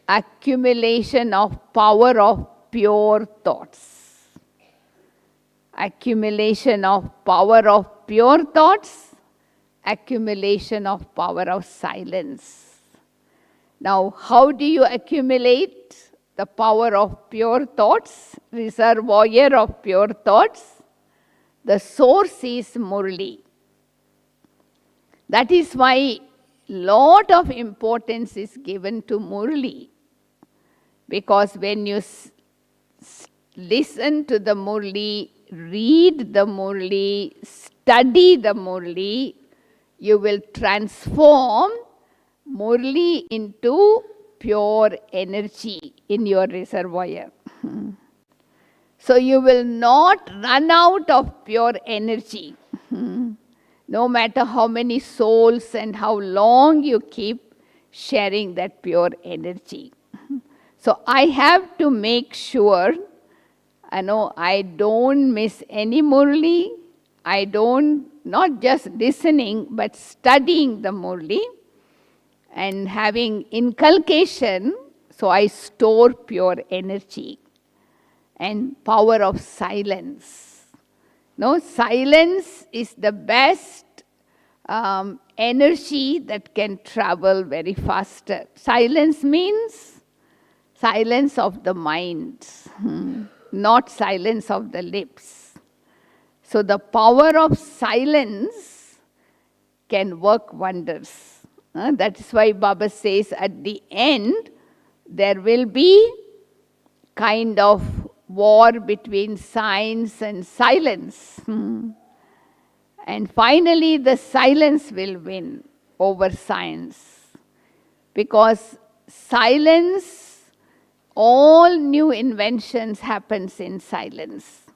accumulation of power of pure thoughts, accumulation of power of pure thoughts, accumulation of power of silence. Now, how do you accumulate the power of pure thoughts, reservoir of pure thoughts? The source is Murli. That is why lot of importance is given to Murli. Because when you listen to the Murli, read the Murli, study the Murli, you will transform Murli into pure energy in your reservoir. So you will not run out of pure energy. No matter how many souls and how long you keep sharing that pure energy. So I have to make sure, I don't miss any Murli. I don't, not just listening, but studying the Murli and having inculcation, so I store pure energy. and power of silence. No, silence is the best energy that can travel very faster. Silence means silence of the mind, not silence of the lips. So the power of silence can work wonders. That is why Baba says at the end, there will be kind of war between science and silence. And finally, the silence will win over science. Because silence, all new inventions happens in silence.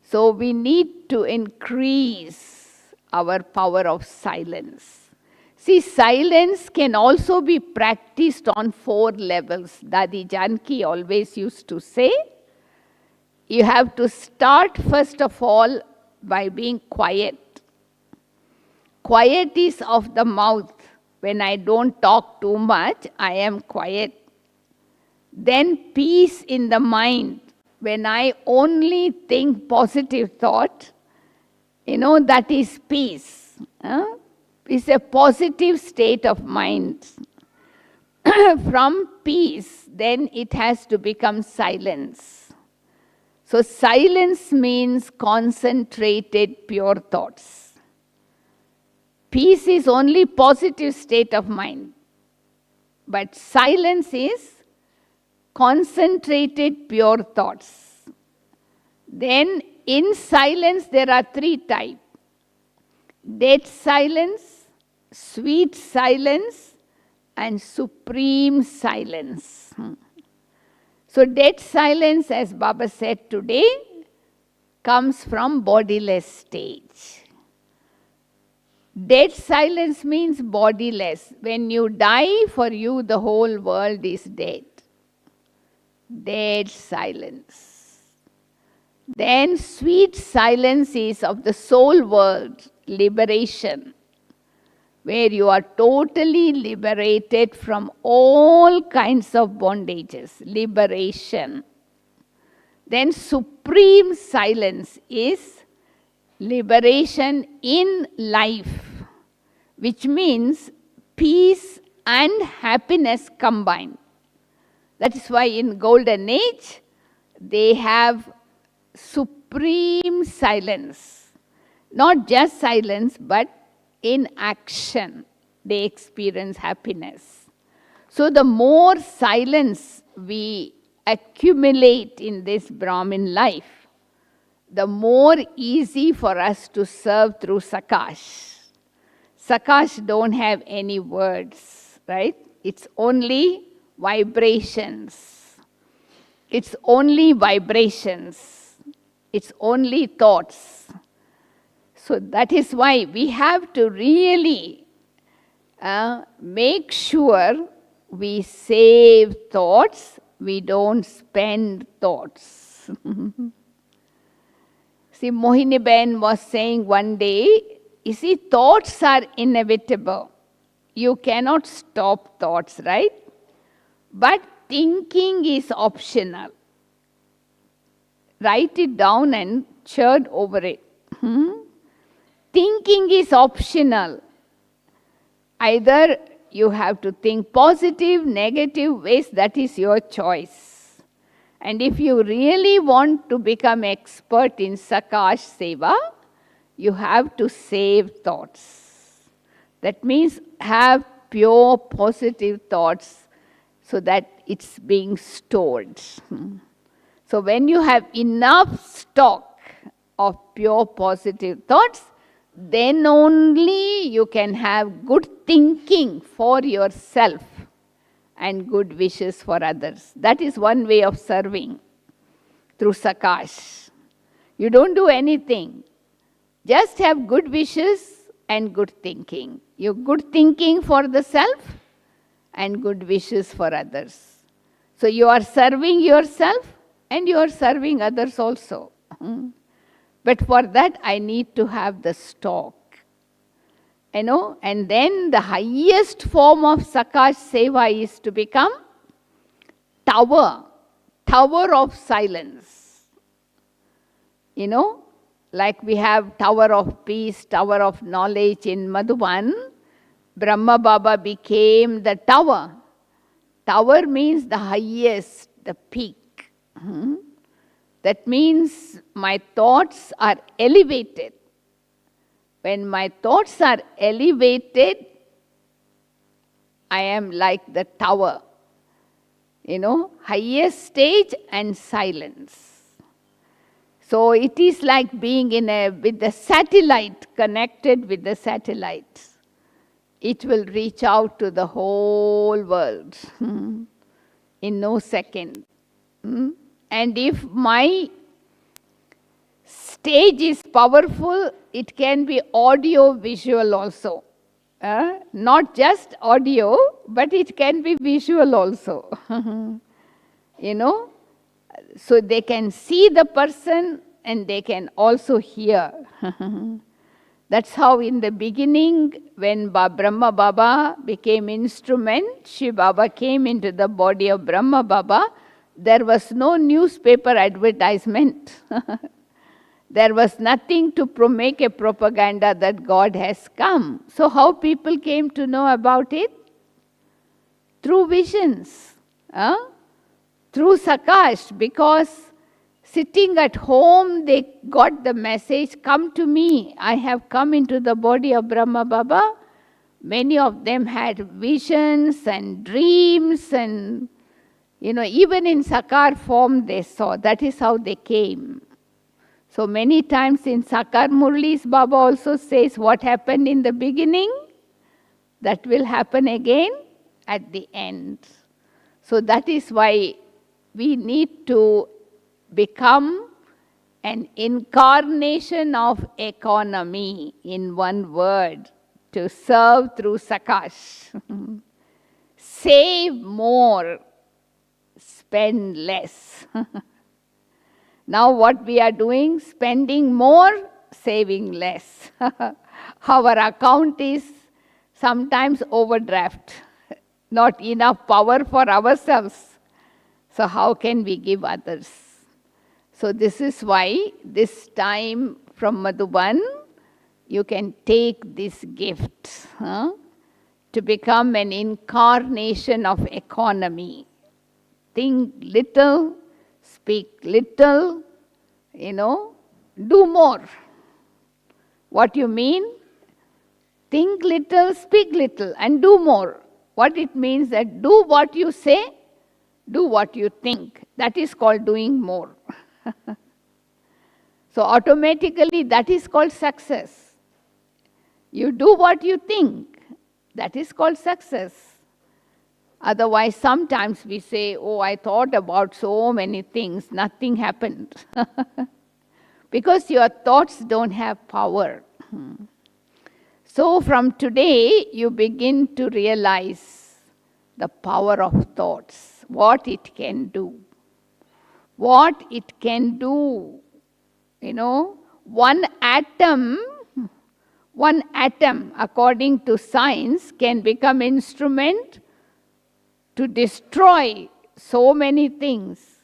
So we need to increase our power of silence. See, silence can also be practiced on 4 levels. Dadi Janki always used to say, you have to start first of all by being quiet. Quiet is of the mouth. When I don't talk too much, I am quiet. Then peace in the mind. When I only think positive thought, that is peace. It's a positive state of mind. From peace, then it has to become silence. So silence means concentrated, pure thoughts. Peace is only positive state of mind. But silence is concentrated, pure thoughts. Then in silence there are 3 types. Dead silence, sweet silence, and supreme silence. So dead silence, as Baba said today, comes from bodiless stage. Dead silence means bodiless. When you die, for you the whole world is dead. Dead silence. Then sweet silence is of the soul world, liberation, where you are totally liberated from all kinds of bondages, liberation. Then supreme silence is liberation in life, which means peace and happiness combined. That is why in Golden Age, they have supreme silence. Not just silence, but in action, they experience happiness. So the more silence we accumulate in this Brahmin life, the more easy for us to serve through Sakash. Sakash don't have any words, right? It's only vibrations. It's only vibrations. It's only thoughts. So that is why we have to really make sure we save thoughts, we don't spend thoughts. See, Mohini Ben was saying one day, you see, thoughts are inevitable. You cannot stop thoughts, right? But thinking is optional. Write it down and churn over it. Thinking is optional. Either you have to think positive, negative ways, that is your choice. And if you really want to become expert in Sakash Seva, you have to save thoughts. That means have pure positive thoughts so that it's being stored. So when you have enough stock of pure positive thoughts, then only you can have good thinking for yourself and good wishes for others. That is one way of serving through Sakash. You don't do anything. Just have good wishes and good thinking. You good thinking for the self and good wishes for others. So you are serving yourself and you are serving others also. But for that I need to have the stock. And then the highest form of Sakash Seva is to become tower tower of silence. You know, like we have tower of peace, tower of knowledge in Madhuban, Brahma Baba became the tower. Tower means the highest, the peak. That means my thoughts are elevated. When my thoughts are elevated, I am like the tower. You know, highest stage and silence. So it is like being with the satellite, connected with the satellite. It will reach out to the whole world in no second. And if my stage is powerful, it can be audio visual also. Not just audio, but it can be visual also. You know, so they can see the person and they can also hear. That's how in the beginning, when Brahma Baba became instrument, Shiv Baba came into the body of Brahma Baba, there was no newspaper advertisement. There was nothing to make a propaganda that God has come. So how people came to know about it? Through visions. Through Sakash, because sitting at home, they got the message, come to me. I have come into the body of Brahma Baba. Many of them had visions and dreams and, you know, even in Sakar form they saw. That is how they came. So many times in Sakar Murlis, Baba also says what happened in the beginning, that will happen again at the end. So that is why we need to become an incarnation of economy, in one word, to serve through Sakash. Save more, spend less. Now what we are doing, spending more, saving less. Our account is sometimes overdraft, not enough power for ourselves. So how can we give others? So this is why this time from Madhuban, you can take this gift to become an incarnation of economy. Think little, speak little, you know, do more. What you mean? Think little, speak little, and do more. What it means that do what you say, do what you think. That is called doing more. So automatically that is called success. You do what you think. That is called success. Otherwise, sometimes we say, oh, I thought about so many things, nothing happened. Because your thoughts don't have power. So from today, you begin to realize the power of thoughts, what it can do. What it can do. You know, one atom, according to science, can become instrument to destroy so many things.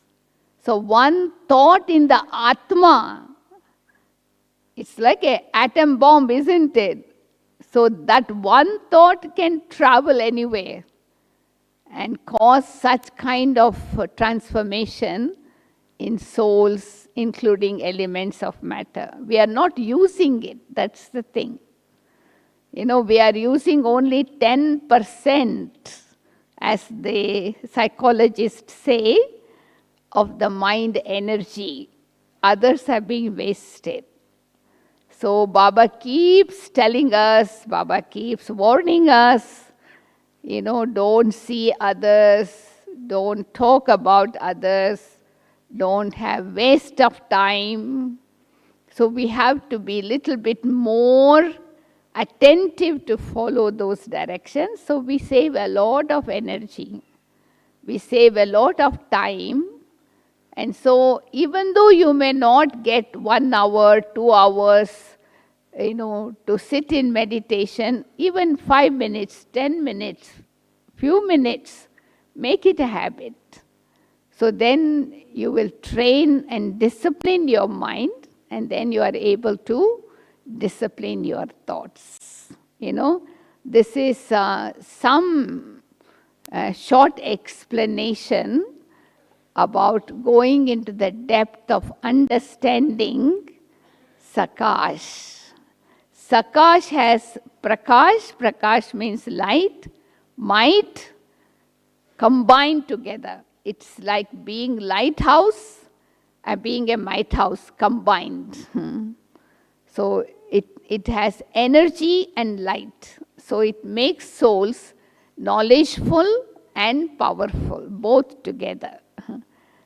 So one thought in the Atma, it's like an atom bomb, isn't it? So that one thought can travel anywhere and cause such kind of transformation in souls, including elements of matter. We are not using it, that's the thing. You know, we are using only 10%, as the psychologists say, of the mind energy. Others have been wasted. So Baba keeps telling us, Baba keeps warning us, you know, don't see others, don't talk about others, don't have waste of time. So we have to be a little bit more attentive to follow those directions. So we save a lot of energy. We save a lot of time. And so even though you may not get 1 hour, 2 hours, you know, to sit in meditation, even 5 minutes, 10 minutes, few minutes, make it a habit. So then you will train and discipline your mind, and then you are able to discipline your thoughts. This is some short explanation about going into the depth of understanding Sakash. Sakash has Prakash. Prakash means light, might, combined together. It's like being lighthouse and being a might house combined. So it has energy and light. So it makes souls knowledgeful and powerful, both together.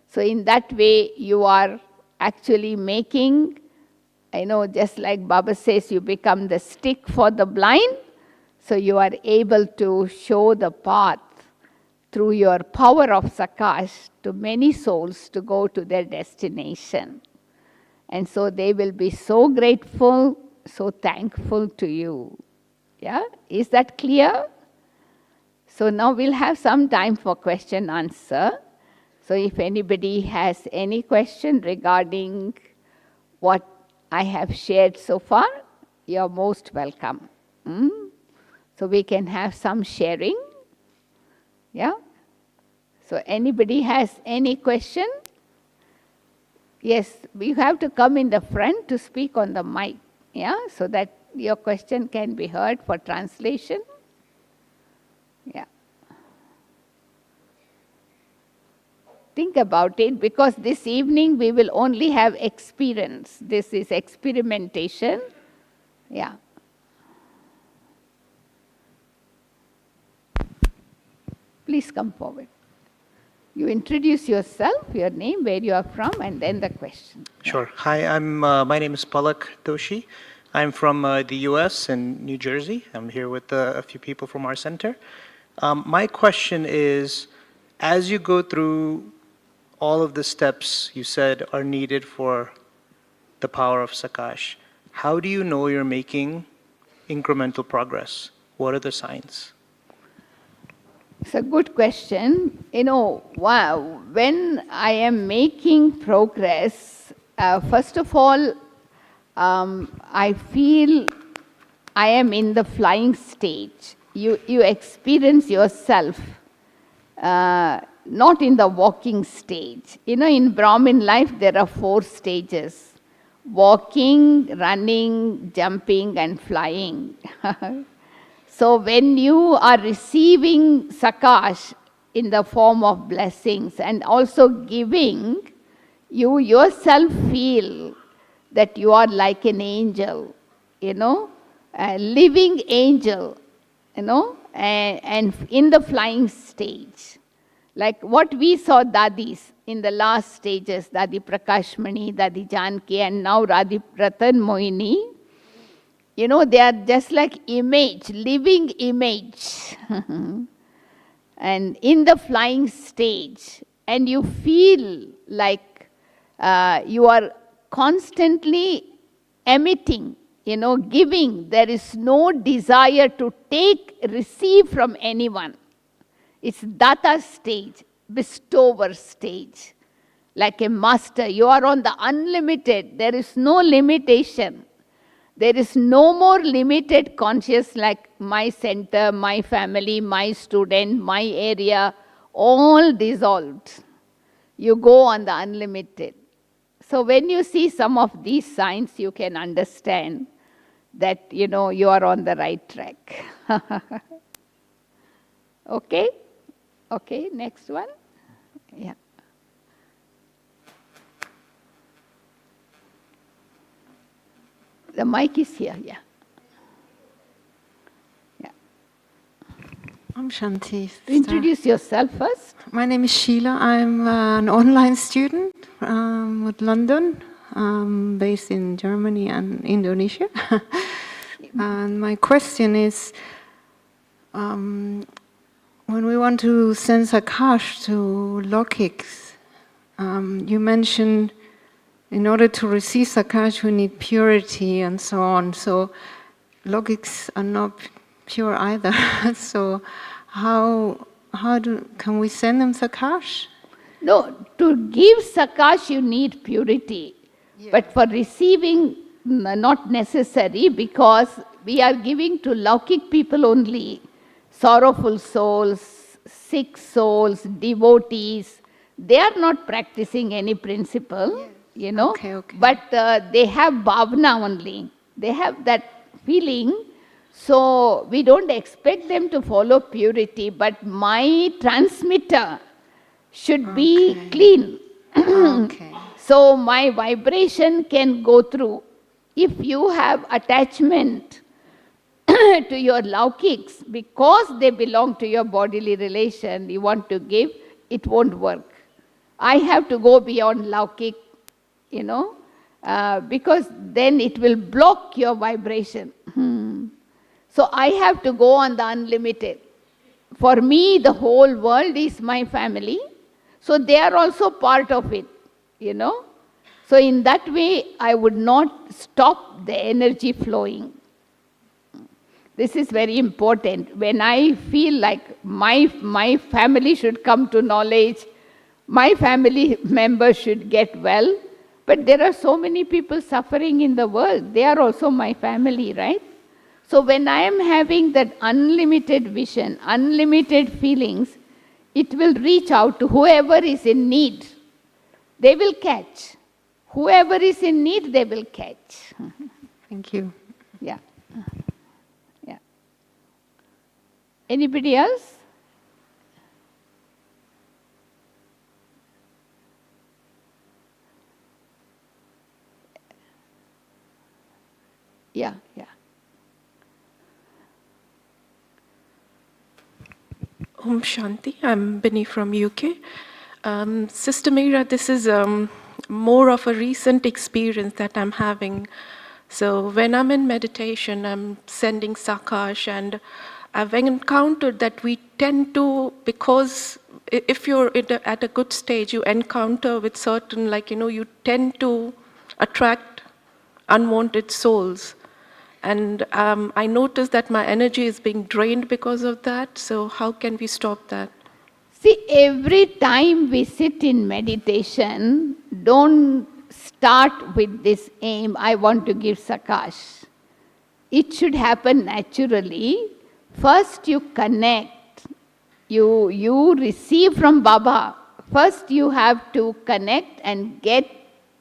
So in that way, you are actually making, just like Baba says, you become the stick for the blind. So you are able to show the path through your power of Sakash to many souls to go to their destination. And so they will be so grateful, so thankful to you. Yeah, is that clear? So now we'll have some time for question answer. So if anybody has any question regarding what I have shared so far, you're most welcome. So we can have some sharing. Yeah? So anybody has any question? Yes, you have to come in the front to speak on the mic. Yeah, so that your question can be heard for translation. Yeah. Think about it, because this evening we will only have experience. This is experimentation. Yeah. Please come forward. You introduce yourself, your name, where you are from, and then the question. Sure. Hi, my name is Palak Doshi. I'm from the US and New Jersey. I'm here with a few people from our center. My question is, as you go through all of the steps you said are needed for the power of Sakash, how do you know you're making incremental progress? What are the signs? It's a good question. When I am making progress, first of all, I feel I am in the flying stage. You experience yourself, not in the walking stage. In Brahmin life, there are 4 stages: walking, running, jumping, and flying. So when you are receiving Sakash in the form of blessings and also giving, you yourself feel that you are like an angel, a living angel, and in the flying stage. Like what we saw Dadis in the last stages, Dadi Prakashmani, Dadi Janki, and now Radhi Ratan Mohini. They are just like image, living image. And in the flying stage, and you feel like you are constantly emitting, giving. There is no desire to receive from anyone. It's Data stage, bestower stage. Like a master, you are on the unlimited. There is no limitation. There is no more limited conscious like my center, my family, my student, my area, all dissolved. You go on the unlimited. So when you see some of these signs, you can understand that, you are on the right track. Okay? Okay, next one. Yeah. The mic is here, yeah. Yeah. I'm Shanti. Introduce yourself first. My name is Sheila. I'm an online student with London, based in Germany and Indonesia. And my question is, when we want to send Sakash to Lokiks, you mentioned in order to receive Sakash, we need purity and so on. So logics are not pure either. So how can we send them Sakash? No, to give Sakash you need purity. But for receiving, not necessary, because we are giving to Laukik people only. Sorrowful souls, sick souls, devotees. They are not practicing any principle, you know. Okay. But they have bhavna only. They have that feeling. So we don't expect them to follow purity, but my transmitter should be clean. Okay. So my vibration can go through. If you have attachment to your laukiks, because they belong to your bodily relation, you want to give, it won't work. I have to go beyond laukik, you know, because then it will block your vibration. So I have to go on the unlimited. For me, the whole world is my family. So they are also part of it, you know. So in that way, I would not stop the energy flowing. This is very important. When I feel like my family should come to knowledge, my family members should get well, but there are so many people suffering in the world. They are also my family, right? So when I am having that unlimited vision, unlimited feelings, it will reach out to whoever is in need. They will catch. Whoever is in need, they will catch. Thank you. Yeah. Yeah. Anybody else? Yeah. Om Shanti. I'm Binny from UK. Sister Meera, this is more of a recent experience that I'm having. So when I'm in meditation, I'm sending Sakash, and I've encountered that we tend to, because if you're at a good stage, you encounter with certain, you tend to attract unwanted souls. And I noticed that my energy is being drained because of that. So how can we stop that? See, every time we sit in meditation, don't start with this aim, I want to give Sakash. It should happen naturally. First you connect, you receive from Baba. First you have to connect and get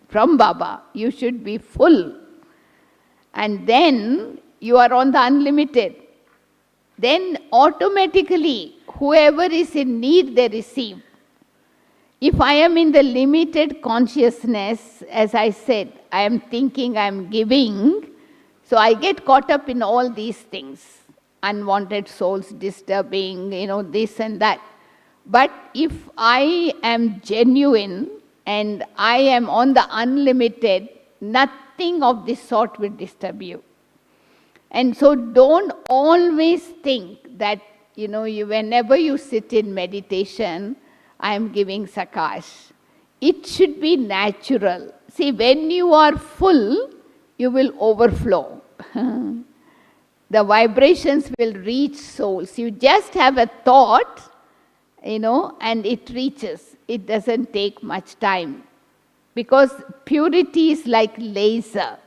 from Baba. You should be full. And then you are on the unlimited. Then automatically, whoever is in need, they receive. If I am in the limited consciousness, as I said, I am thinking, I am giving, so I get caught up in all these things. Unwanted souls disturbing, this and that. But if I am genuine and I am on the unlimited, nothing of this sort will disturb you. And so don't always think that, whenever you sit in meditation, I am giving Sakash. It should be natural. See, when you are full, you will overflow. The vibrations will reach souls. You just have a thought, and it reaches. It doesn't take much time. Because purity is like laser.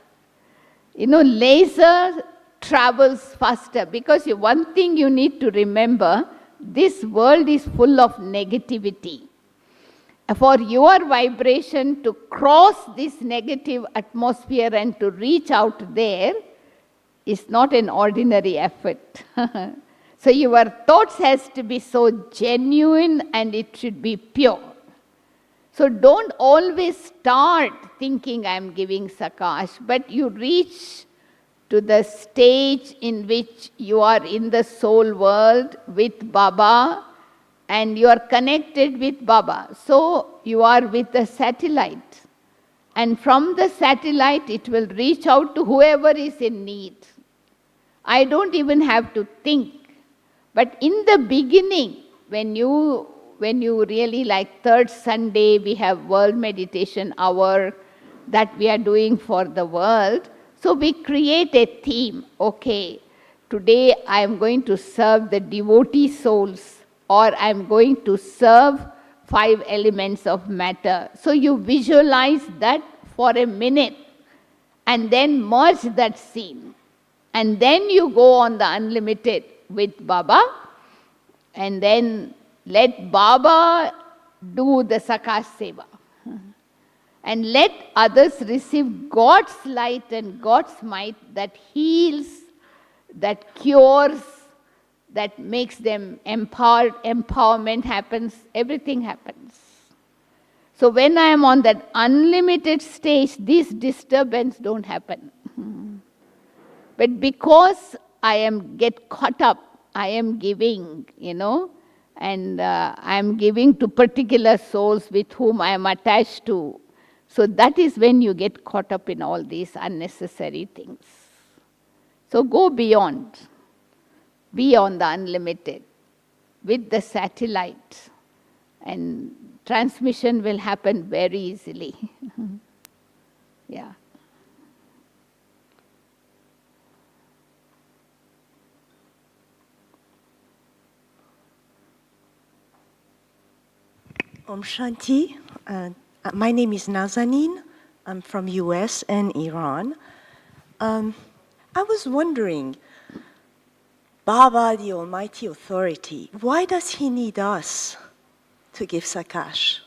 Laser travels faster. Because one thing you need to remember, this world is full of negativity. For your vibration to cross this negative atmosphere and to reach out there is not an ordinary effort. So your thoughts has to be so genuine and it should be pure. So don't always start thinking I am giving Sakash, but you reach to the stage in which you are in the soul world with Baba and you are connected with Baba. So you are with the satellite. And from the satellite it will reach out to whoever is in need. I don't even have to think. But in the beginning, when you really, like third Sunday, we have World Meditation Hour that we are doing for the world. So we create a theme. Okay, today I am going to serve the devotee souls, or I am going to serve 5 elements of matter. So you visualize that for a minute and then merge that scene. And then you go on the unlimited with Baba, and then let Baba do the Sakash Seva. And let others receive God's light and God's might that heals, that cures, that makes them empowered, empowerment happens, everything happens. So when I am on that unlimited stage, these disturbance don't happen. But because I am get caught up, I am giving, and I am giving to particular souls with whom I am attached to. So that is when you get caught up in all these unnecessary things. So go beyond. Be on the unlimited with the satellite, and transmission will happen very easily. Yeah. Om Shanti. My name is Nazanin. I'm from US and Iran. I was wondering, Baba, the Almighty Authority, why does he need us to give Sakash?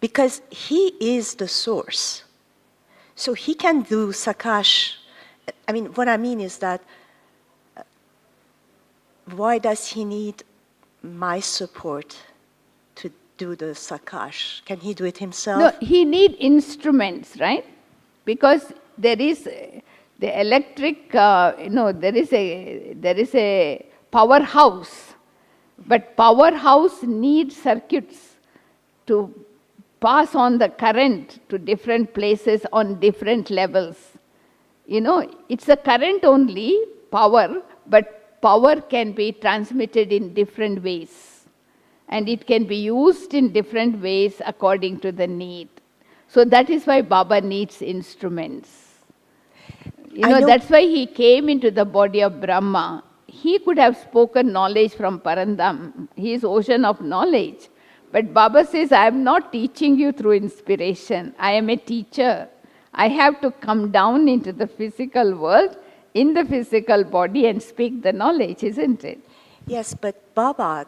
Because he is the source. So he can do Sakash. I mean, what I mean is that why does he need my support to do the Sakash? Can he do it himself? No, he need instruments, right? Because there is the electric, there is a powerhouse, but powerhouse needs circuits to pass on the current to different places on different levels. It's a current only, power, but power can be transmitted in different ways. And it can be used in different ways according to the need. So that is why Baba needs instruments. That's why he came into the body of Brahma. He could have spoken knowledge from Parandam. He is ocean of knowledge. But Baba says, I am not teaching you through inspiration. I am a teacher. I have to come down into the physical world, in the physical body, and speak the knowledge, isn't it? Yes, but Baba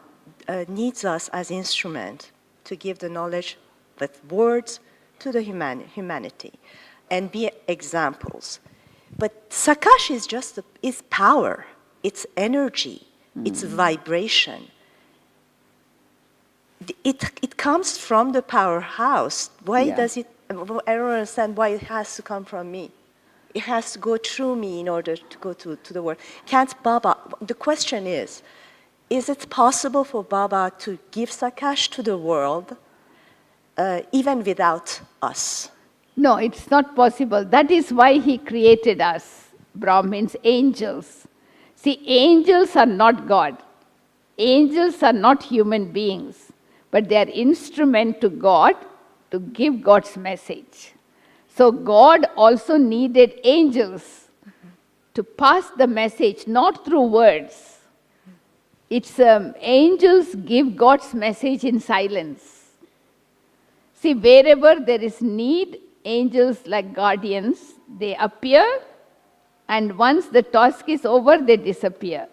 needs us as instrument to give the knowledge with words to the humanity and be examples. But Sakash is just is power, it's energy, it's vibration. It comes from the powerhouse. Why does it? I don't understand why it has to come from me. It has to go through me in order to go to the world. Can't Baba? The question is it possible for Baba to give Sakash to the world even without us? No, it's not possible. That is why he created us, Brahmins, angels. See, angels are not God. Angels are not human beings, but they are instrument to God to give God's message. So God also needed angels to pass the message, not through words. It's angels give God's message in silence. See, wherever there is need, angels like guardians, they appear, and once the task is over, they disappear.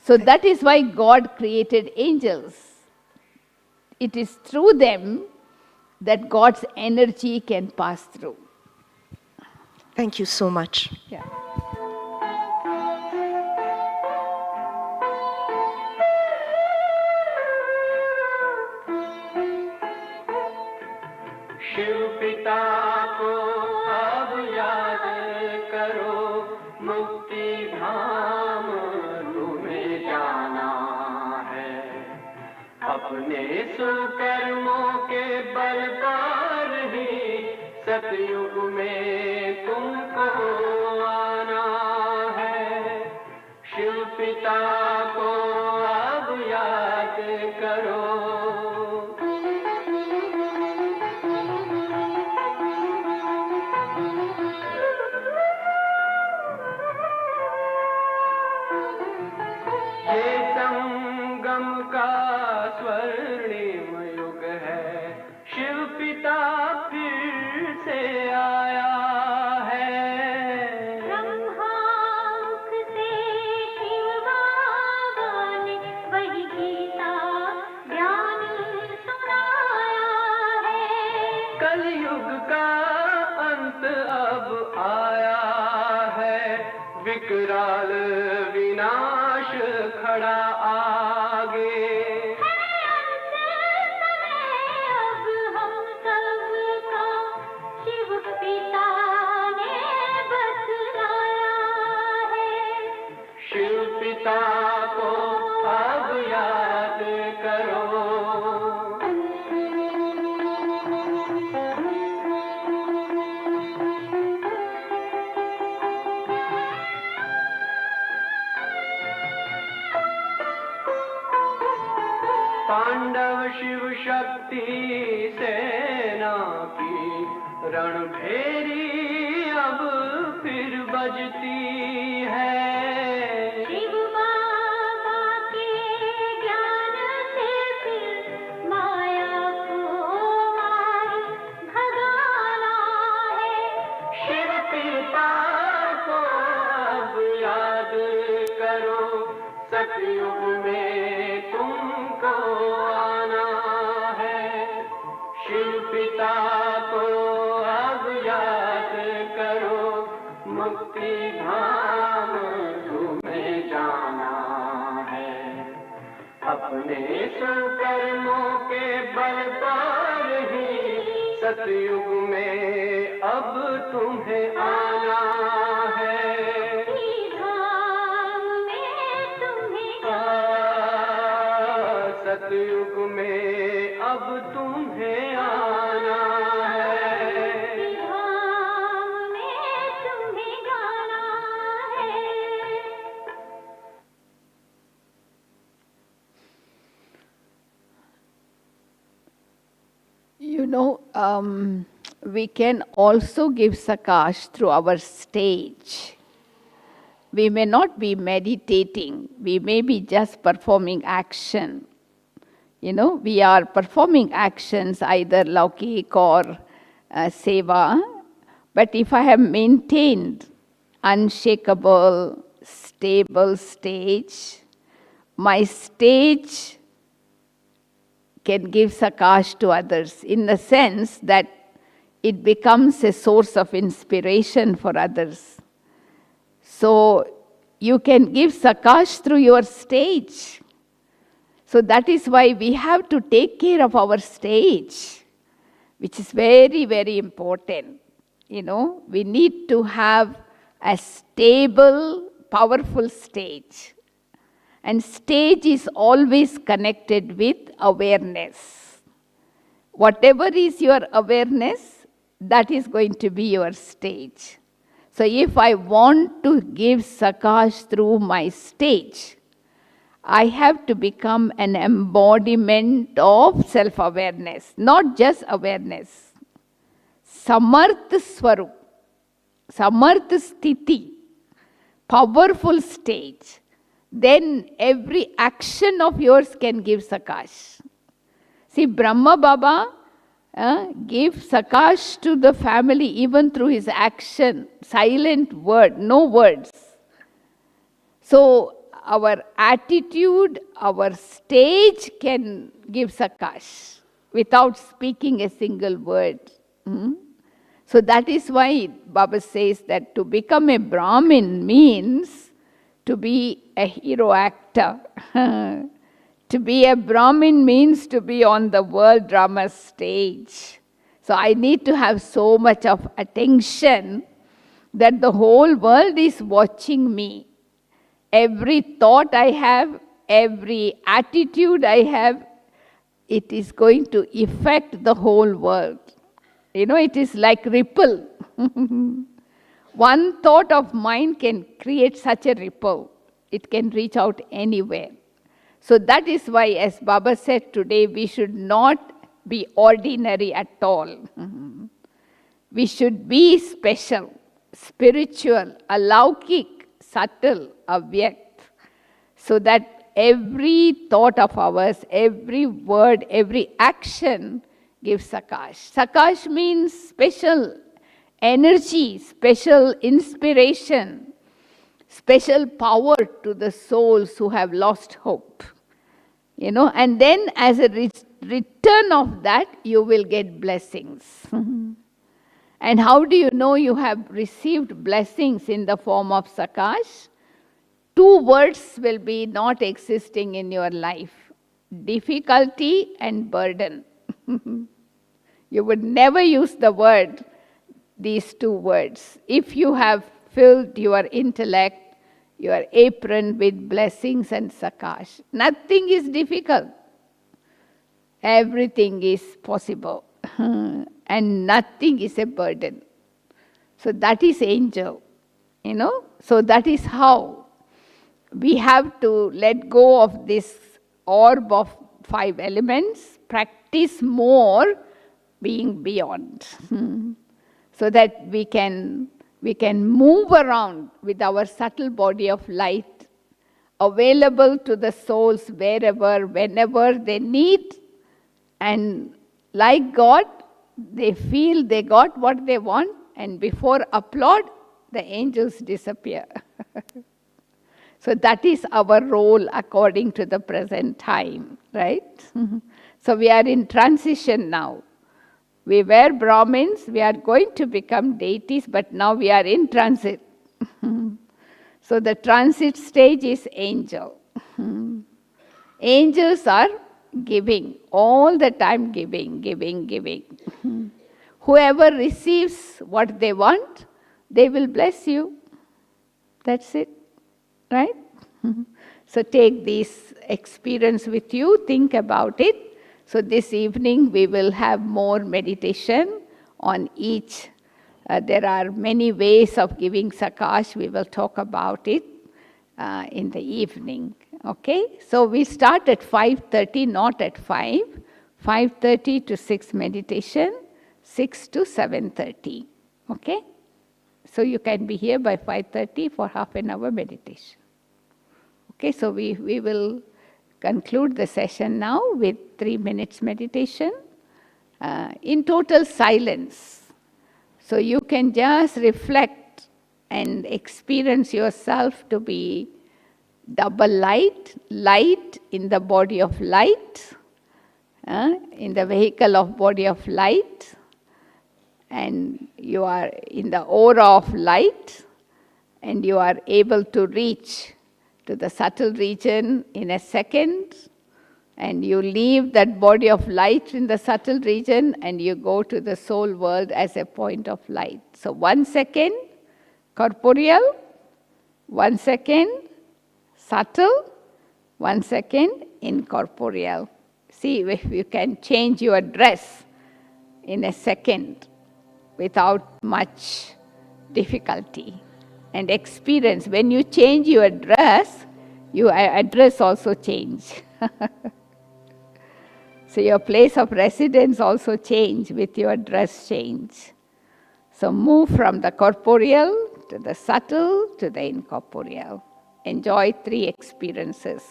So that is why God created angels. It is through them that God's energy can pass through. Thank you so much. Yeah. Shiv पिता को अब याद करो, मुक्ति धाम तुम्हें जाना है। अपने सुकर्मों के बल पर ही सतयुग में तुमको आना है। शिव पिता को अब याद करो। ये संगम का विकराल विनाश खड़ा आगे। शिव पिता को अब याद करो। पांडव शिव शक्ति सेना की रणभेरी अब फिर बजती है। शिव बाबा के ज्ञान से फिर माया को मार भगाना है। शिव पिता को अब याद करो, सतयुग में तुमको आना है। शिव पिता को अब याद करो, मुक्ति धाम तुम्हें जाना है। अपने सुकर्मों के बल पर ही सतयुग में अब तुम्हें आना है। सतयुग में अब तुम्हें आना है। धाम में तुम्हें गाना है। You know, we can also give Sakash through our stage. We may not be meditating, we may be just performing action. You know, we are performing actions, either laukik or seva, but if I have maintained unshakable, stable stage, my stage can give Sakash to others in the sense that it becomes a source of inspiration for others. So you can give Sakash through your stage. So that is why we have to take care of our stage, which is very, very important. You know, we need to have a stable, powerful stage. And stage is always connected with awareness. Whatever is your awareness, that is going to be your stage. So if I want to give Sakash through my stage, I have to become an embodiment of self-awareness, not just awareness. Samarth Swarup, Samarth Sthiti, powerful stage. Then every action of yours can give Sakash. See, Brahma Baba gave Sakash to the family even through his action, silent word, no words. So our attitude, our stage can give Sakash without speaking a single word. So that is why Baba says that to become a Brahmin means to be a hero actor. To be a Brahmin means to be on the world drama stage. So I need to have so much of attention that the whole world is watching me. Every thought I have, every attitude I have, it is going to affect the whole world. You know, it is like ripple. One thought of mine can create such a ripple. It can reach out anywhere. So that is why, as Baba said today, we should not be ordinary at all. We should be special, spiritual, alaukik, subtle, avyakt, so that every thought of ours, every word, every action gives Sakash. Sakash means special energy, special inspiration, special power to the souls who have lost hope. You know, and then as a return of that, you will get blessings. And how do you know you have received blessings in the form of Sakash? Two words will be not existing in your life: difficulty and burden. You would never use the word, these two words, if you have filled your intellect, your apron with blessings and Sakash. Nothing is difficult. Everything is possible. And nothing is a burden. So that is angel, So that is how we have to let go of this orb of 5 elements, practice more being beyond, so that we can move around with our subtle body of light, available to the souls wherever, whenever they need, and like God, they feel they got what they want, and before applaud, the angels disappear. So that is our role according to the present time, right? So we are in transition now. We were Brahmins, we are going to become deities, but now we are in transit. So the transit stage is angel. Angels are giving, all the time giving, giving, giving. Whoever receives what they want, they will bless you. That's it, right? So take this experience with you, think about it. So this evening we will have more meditation on each. There are many ways of giving Sakash. We will talk about it in the evening. Okay? So we start at 5:30, not at 5. 5:30 to 6 meditation, 6 to 7:30. Okay? So you can be here by 5:30 for half an hour meditation. Okay, so we will conclude the session now with 3 minutes meditation in total silence. So you can just reflect and experience yourself to be double light, light in the body of light, in the vehicle of body of light, and you are in the aura of light, and you are able to reach to the subtle region in a second, and you leave that body of light in the subtle region and you go to the soul world as a point of light. So 1 second corporeal, 1 second subtle, 1 second incorporeal. See if you can change your dress in a second without much difficulty. And experience, when you change your dress, your address also change. So your place of residence also change with your dress change. So move from the corporeal to the subtle to the incorporeal. Enjoy 3 experiences.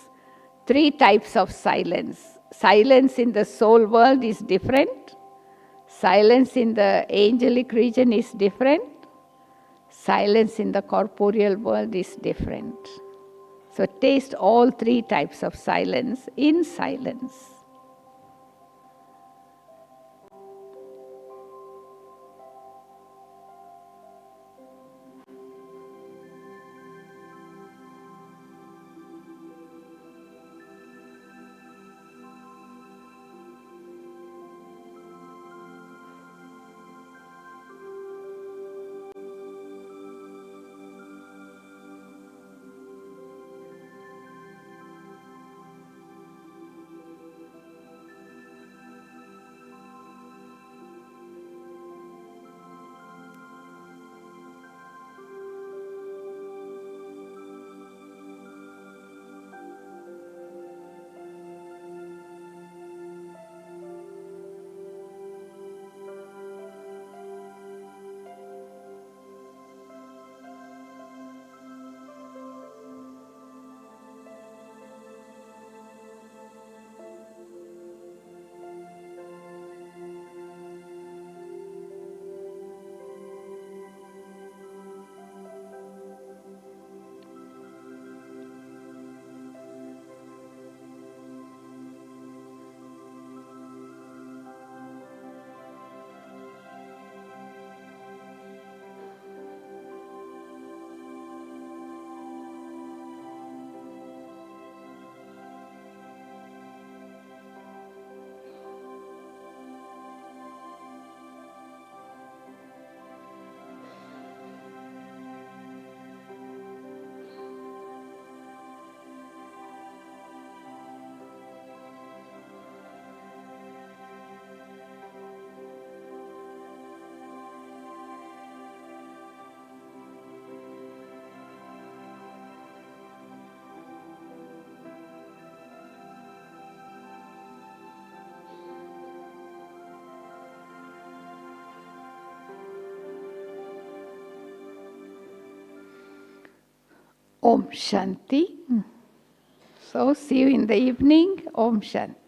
3 types of silence. Silence in the soul world is different. Silence in the angelic region is different. Silence in the corporeal world is different. So taste all 3 types of silence in silence. Om Shanti. So see you in the evening. Om Shanti.